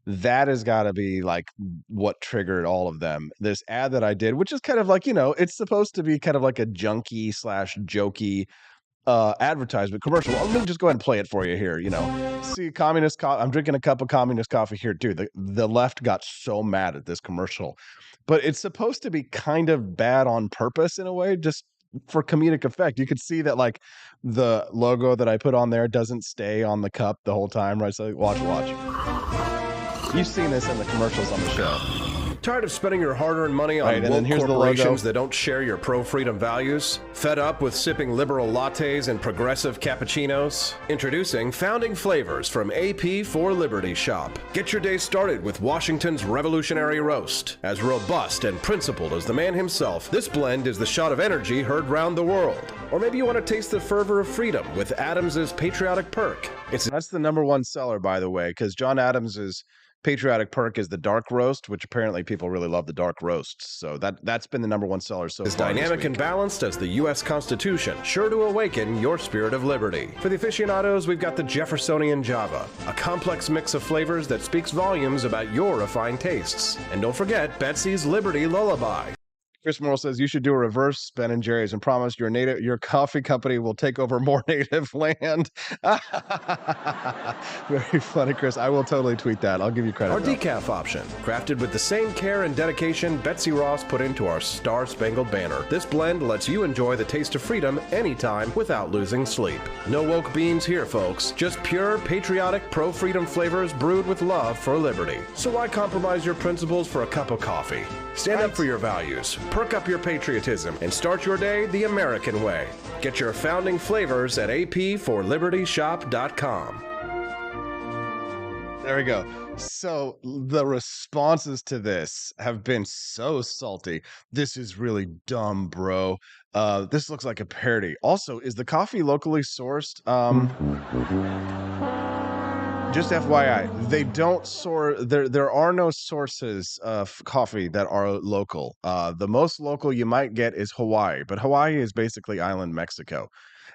That has got to be like what triggered all of them. This ad that I did, which is kind of like, it's supposed to be kind of like a junky / jokey advertisement commercial. Let me just go ahead and play it for you here. See, communist I'm drinking a cup of communist coffee here. Dude, the left got so mad at this commercial, but it's supposed to be kind of bad on purpose in a way, just for comedic effect. You could see that like the logo that I put on there doesn't stay on the cup the whole time, right? So watch. You've seen this in the commercials on the show. Tired of spending your hard-earned money on woke corporations that don't share your pro-freedom values? Fed up with sipping liberal lattes and progressive cappuccinos? Introducing Founding Flavors from AP for Liberty Shop. Get your day started with Washington's Revolutionary Roast. As robust and principled as the man himself, this blend is the shot of energy heard round the world. Or maybe you want to taste the fervor of freedom with Adams's Patriotic Perk. That's the #1 seller, by the way, because John Adams's Patriotic Perk is the dark roast, which apparently people really love the dark roasts. So that's been the #1 seller so far. As dynamic and balanced as the U.S. Constitution, sure to awaken your spirit of liberty. For the aficionados, we've got the Jeffersonian Java, a complex mix of flavors that speaks volumes about your refined tastes. And don't forget Betsy's Liberty Lullaby. Chris Morrill says you should do a reverse Ben and Jerry's and promise your coffee company will take over more native land. Very funny, Chris. I will totally tweet that. I'll give you credit. Our decaf option, crafted with the same care and dedication Betsy Ross put into our Star-Spangled Banner. This blend lets you enjoy the taste of freedom anytime without losing sleep. No woke beans here, folks. Just pure, patriotic, pro-freedom flavors brewed with love for liberty. So why compromise your principles for a cup of coffee? Stand up for your values. Perk up your patriotism and start your day the American way. Get your Founding Flavors at apforlibertyshop.com. There we go. So the responses to this have been so salty. This is really dumb, bro. This looks like a parody. Also, is the coffee locally sourced? Just FYI, they don't there are no sources of coffee that are local. The most local you might get is Hawaii, but Hawaii is basically island Mexico.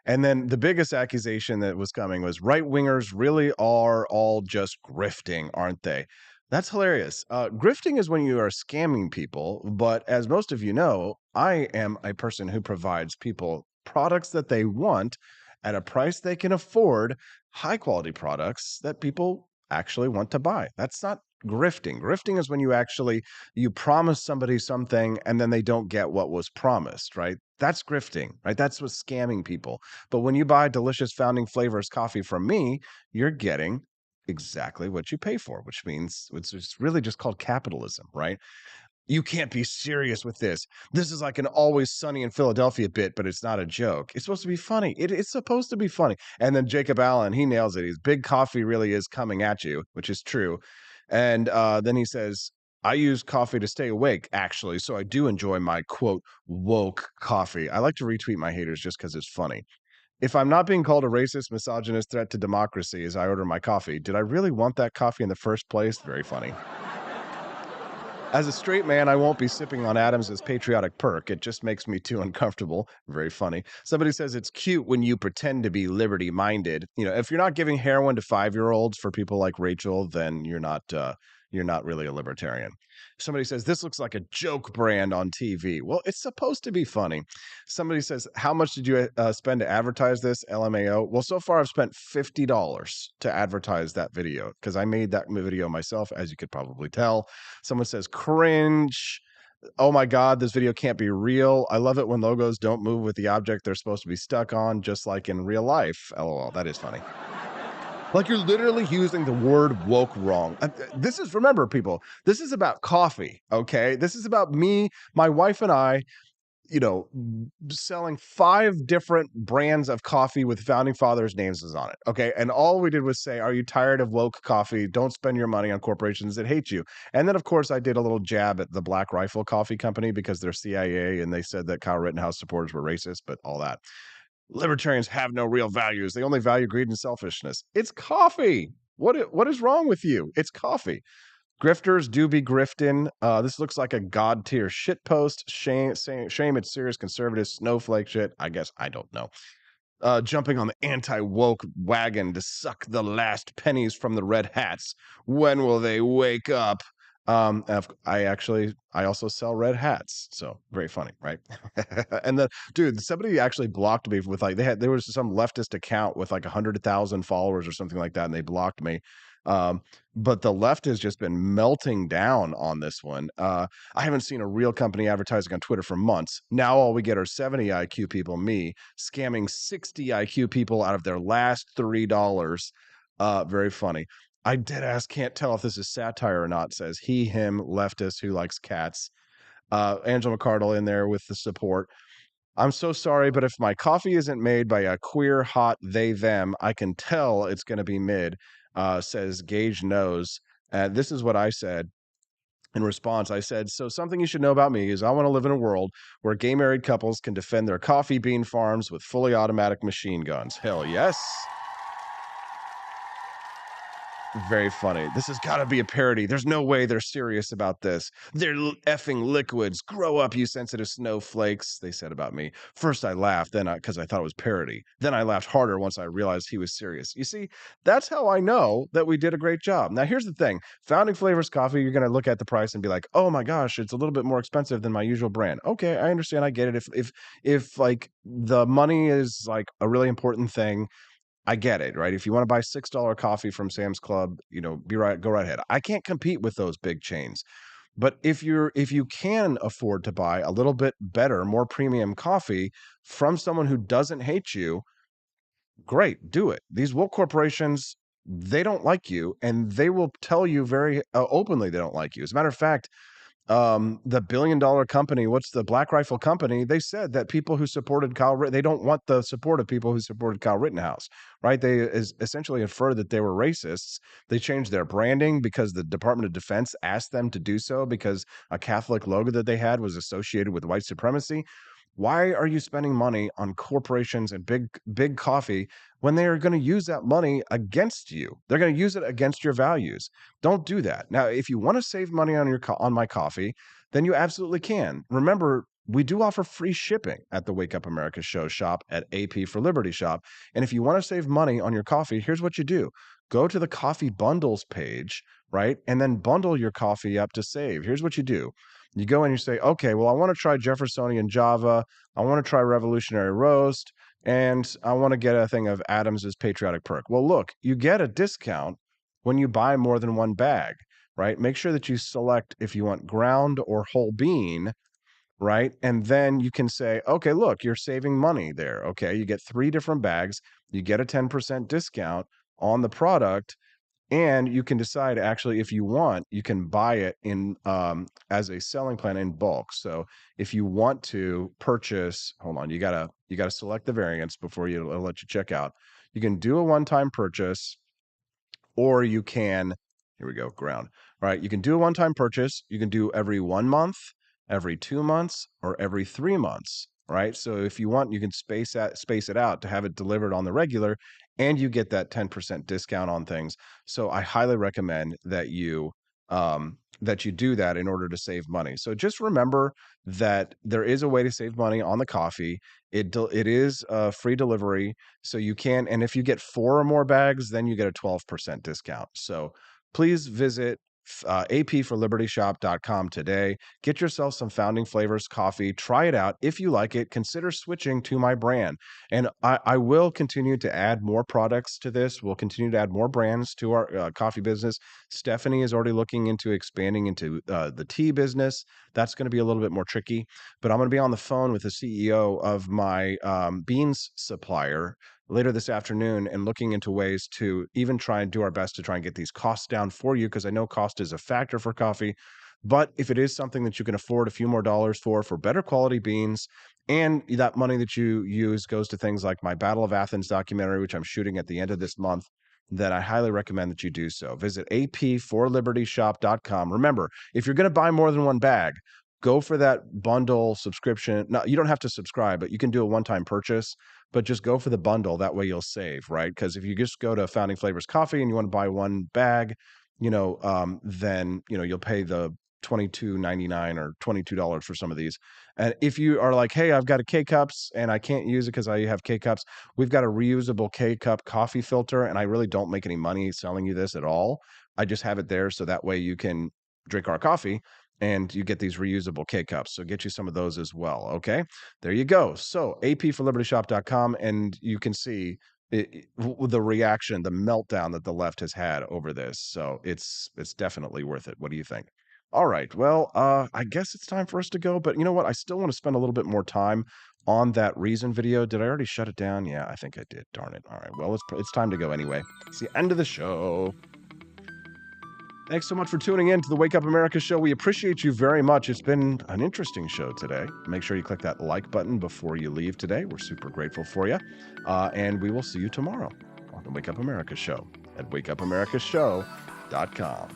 And then the biggest accusation that was coming was right-wingers really are all just grifting, aren't they? That's hilarious. Grifting is when you are scamming people, but as most of you know, I am a person who provides people products that they want at a price they can afford, high quality products that people actually want to buy. That's not grifting. Grifting is when you promise somebody something and then they don't get what was promised, right? That's grifting, right? That's what's scamming people. But when you buy delicious Founding Flavors coffee from me, you're getting exactly what you pay for, which means it's really just called capitalism, right? You can't be serious with this. This is like an Always Sunny in Philadelphia bit, but it's not a joke. It's supposed to be funny. It's supposed to be funny. And then Jacob Allen, he nails it. He's big coffee really is coming at you, which is true. And then he says, I use coffee to stay awake, actually. So I do enjoy my, quote, woke coffee. I like to retweet my haters just because it's funny. If I'm not being called a racist, misogynist threat to democracy as I order my coffee, did I really want that coffee in the first place? Very funny. As a straight man, I won't be sipping on Adams's Patriotic Perk. It just makes me too uncomfortable. Very funny. Somebody says it's cute when you pretend to be liberty-minded. If you're not giving heroin to 5-year-olds for people like Rachel, then you're not really a libertarian. Somebody says this looks like a joke brand on TV. Well, it's supposed to be funny. Somebody says, how much did you spend to advertise this? LMAO. Well, so far I've spent $50 to advertise that video because I made that video myself, as you could probably tell. Someone says cringe. Oh my God, this video can't be real. I love it when logos don't move with the object they're supposed to be stuck on, just like in real life. LOL. That is funny. Like you're literally using the word woke wrong. This is, remember people, this is about coffee, okay? This is about me, my wife and I, selling 5 different brands of coffee with founding fathers' names on it. Okay. And all we did was say, are you tired of woke coffee? Don't spend your money on corporations that hate you. And then, of course, I did a little jab at the Black Rifle Coffee Company because they're CIA and they said that Kyle Rittenhouse supporters were racist, but all that. Libertarians have no real values. They only value greed and selfishness. It's coffee. What is wrong with you? It's coffee. Grifters do be grifting. This looks like a god tier shit post. Shame it's serious conservative snowflake shit. I guess I don't know. Jumping on the anti-woke wagon to suck the last pennies from the red hats. When will they wake up? I also sell red hats, so very funny, right? And somebody actually blocked me with there was some leftist account with like 100,000 followers or something like that, and they blocked me. But the left has just been melting down on this one. I haven't seen a real company advertising on Twitter for months. Now all we get are 70 IQ people, me, scamming 60 IQ people out of their last $3. Very funny. I deadass can't tell if this is satire or not, says he, him, leftist who likes cats. Angela McCardle in there with the support. I'm so sorry, but if my coffee isn't made by a queer, hot they, them, I can tell it's going to be mid, says Gage Knows. This is what I said. In response, I said, so something you should know about me is I want to live in a world where gay married couples can defend their coffee bean farms with fully automatic machine guns. Hell yes. Very funny. This has got to be a parody. There's no way they're serious about this. They're effing liquids. Grow up, you sensitive snowflakes, they said about me. First I laughed, then because I thought it was parody. Then I laughed harder once I realized he was serious. You see, that's how I know that we did a great job. Now, here's the thing. Founding Flavors coffee, you're going to look at the price and be like, oh my gosh, it's a little bit more expensive than my usual brand. Okay, I understand. I get it. If like the money is like a really important thing, I get it, right? If you want to buy $6 coffee from Sam's Club, go right ahead. I can't compete with those big chains. But if you can afford to buy a little bit better, more premium coffee from someone who doesn't hate you, great, do it. These woke corporations, they don't like you, and they will tell you very openly they don't like you. As a matter of fact, the $1 billion company, what's the Black Rifle Company? They said that people who supported they don't want the support of people who supported Kyle Rittenhouse, right? They essentially infer that they were racists. They changed their branding because the Department of Defense asked them to do so because a Catholic logo that they had was associated with white supremacy. Why are you spending money on corporations and big coffee when they are going to use that money against you? They're going to use it against your values. Don't do that. Now, if you want to save money on my coffee, then you absolutely can. Remember, we do offer free shipping at the Wake Up America Show shop at AP for Liberty shop. And if you want to save money on your coffee, here's what you do. Go to the coffee bundles page, right? And then bundle your coffee up to save. Here's what you do. You go and you say, okay, well, I want to try Jeffersonian Java. I want to try Revolutionary Roast. And I want to get a thing of Adams's Patriotic Perk. Well, look, you get a discount when you buy more than one bag, right? Make sure that you select if you want ground or whole bean, right? And then you can say, okay, look, you're saving money there. Okay, you get 3 different bags. You get a 10% discount on the product. And you can decide actually if you want, you can buy it in as a selling plan in bulk. So if you want to purchase, hold on, you gotta select the variants before it'll let you check out. You can do a one-time purchase, or you can, here we go, ground. All right, you can do a one-time purchase. You can do every 1 month, every 2 months, or every 3 months. Right. So if you want, you can space it out to have it delivered on the regular, and you get that 10% discount on things. So I highly recommend that you do that in order to save money. So just remember that there is a way to save money on the coffee. It is free delivery, so you can. And if you get 4 or more bags, then you get a 12% discount. So please visit apforlibertyshop.com today. Get yourself some Founding Flavors coffee. Try it out. If you like it, consider switching to my brand. And I will continue to add more products to this. We'll continue to add more brands to our coffee business. Stephanie is already looking into expanding into the tea business. That's going to be a little bit more tricky, but I'm going to be on the phone with the CEO of my beans supplier later this afternoon and looking into ways to even try and do our best to try and get these costs down for you, because I know cost is a factor for coffee. But if it is something that you can afford a few more dollars for better quality beans, and that money that you use goes to things like my Battle of Athens documentary, which I'm shooting at the end of this month, then I highly recommend that you do so. Visit apforlibertyshop.com. Remember, if you're going to buy more than one bag, go for that bundle subscription. No, you don't have to subscribe, but you can do a one-time purchase, but just go for the bundle. That way you'll save, right? Because if you just go to Founding Flavors Coffee and you want to buy one bag, then, you'll pay the $22.99 or $22 for some of these. And if you are like, hey, I've got a K-Cups and I can't use it because I have K-Cups, we've got a reusable K-Cup coffee filter, and I really don't make any money selling you this at all. I just have it there so that way you can drink our coffee and you get these reusable K-Cups. So get you some of those as well, okay? There you go. So apforlibertyshop.com, and you can see the reaction, the meltdown that the left has had over this. So it's definitely worth it. What do you think? All right. Well, I guess it's time for us to go, but you know what? I still want to spend a little bit more time on that Reason video. Did I already shut it down? Yeah, I think I did. Darn it. All right. Well, it's time to go anyway. It's the end of the show. Thanks so much for tuning in to the Wake Up America show. We appreciate you very much. It's been an interesting show today. Make sure you click that like button before you leave today. We're super grateful for you. And we will see you tomorrow on the Wake Up America show at wakeupAmericaShow.com.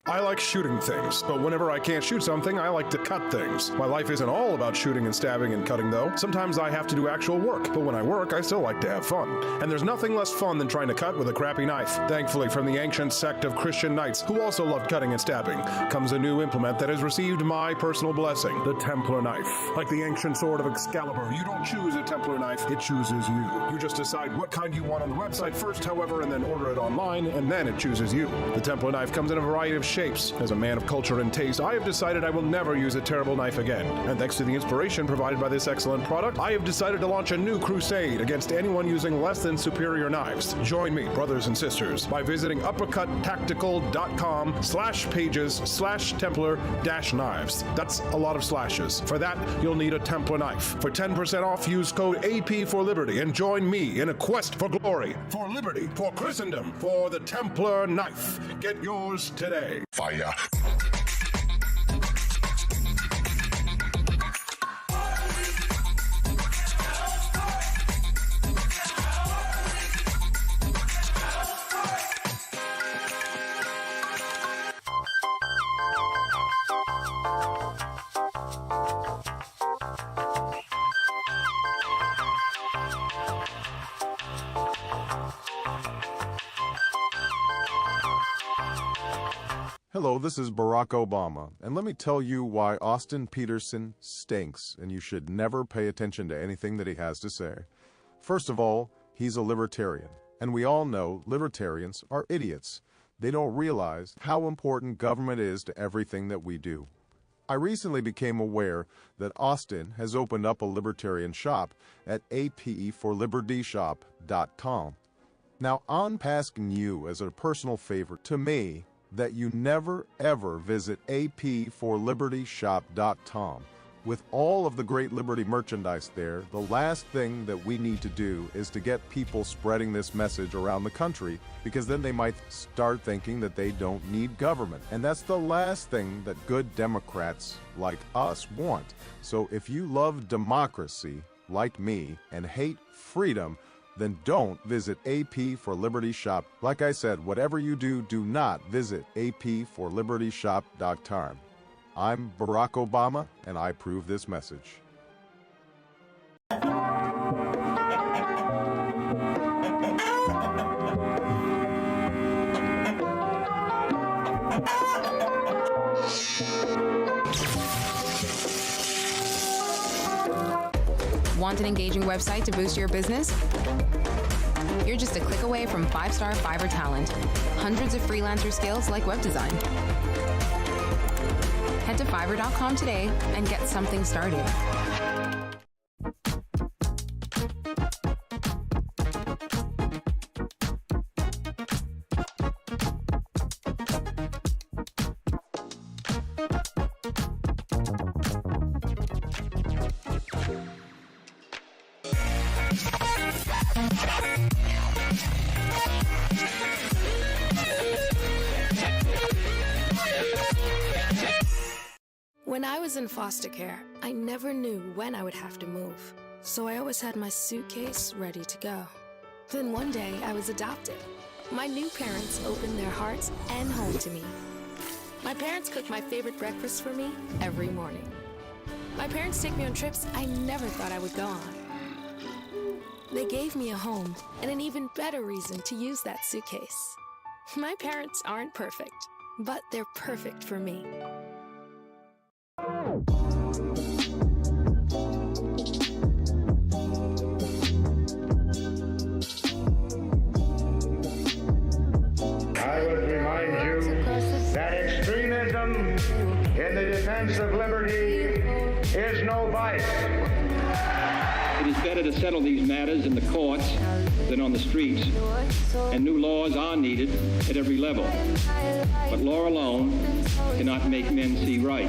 I like shooting things, but whenever I can't shoot something, I like to cut things. My life isn't all about shooting and stabbing and cutting, though. Sometimes I have to do actual work, but when I work, I still like to have fun. And there's nothing less fun than trying to cut with a crappy knife. Thankfully, from the ancient sect of Christian knights, who also loved cutting and stabbing, comes a new implement that has received my personal blessing, the Templar knife. Like the ancient sword of Excalibur, you don't choose a Templar knife, it chooses you. You just decide what kind you want on the website first, however, and then order it online, and then it chooses you. The Templar knife comes in a variety of shapes. As a man of culture and taste, I have decided I will never use a terrible knife again. And thanks to the inspiration provided by this excellent product, I have decided to launch a new crusade against anyone using less than superior knives. Join me, brothers and sisters, by visiting uppercuttactical.com/pages/Templar-knives. That's a lot of slashes. For that, you'll need a Templar knife. For 10% off, use code AP for Liberty and join me in a quest for glory, for liberty, for Christendom, for the Templar knife. Get yours today. Fire. Hello, this is Barack Obama, and let me tell you why Austin Peterson stinks, and you should never pay attention to anything that he has to say. First of all, he's a libertarian, and we all know libertarians are idiots. They don't realize how important government is to everything that we do. I recently became aware that Austin has opened up a libertarian shop at apforlibertyshop.com. Now, I'm asking you as a personal favor to me that you never ever visit apforlibertyshop.com. With all of the great Liberty merchandise there, the last thing that we need to do is to get people spreading this message around the country, because then they might start thinking that they don't need government. And that's the last thing that good Democrats like us want. So if you love democracy, like me, and hate freedom, then don't visit AP for Liberty Shop. Like I said, whatever you do, do not visit apforlibertyshop.com. I'm Barack Obama, and I approve this message. Want an engaging website to boost your business? You're just a click away from 5-star Fiverr talent. Hundreds of freelancer skills like web design. Head to Fiverr.com today and get something started. When I was in foster care, I never knew when I would have to move. So I always had my suitcase ready to go. Then one day I was adopted. My new parents opened their hearts and home to me. My parents cook my favorite breakfast for me every morning. My parents take me on trips I never thought I would go on. They gave me a home and an even better reason to use that suitcase. My parents aren't perfect, but they're perfect for me. I would remind you that extremism in the defense of liberty is no vice. It is better to settle these matters in the courts than on the streets, and new laws are needed at every level. But law alone cannot make men see right.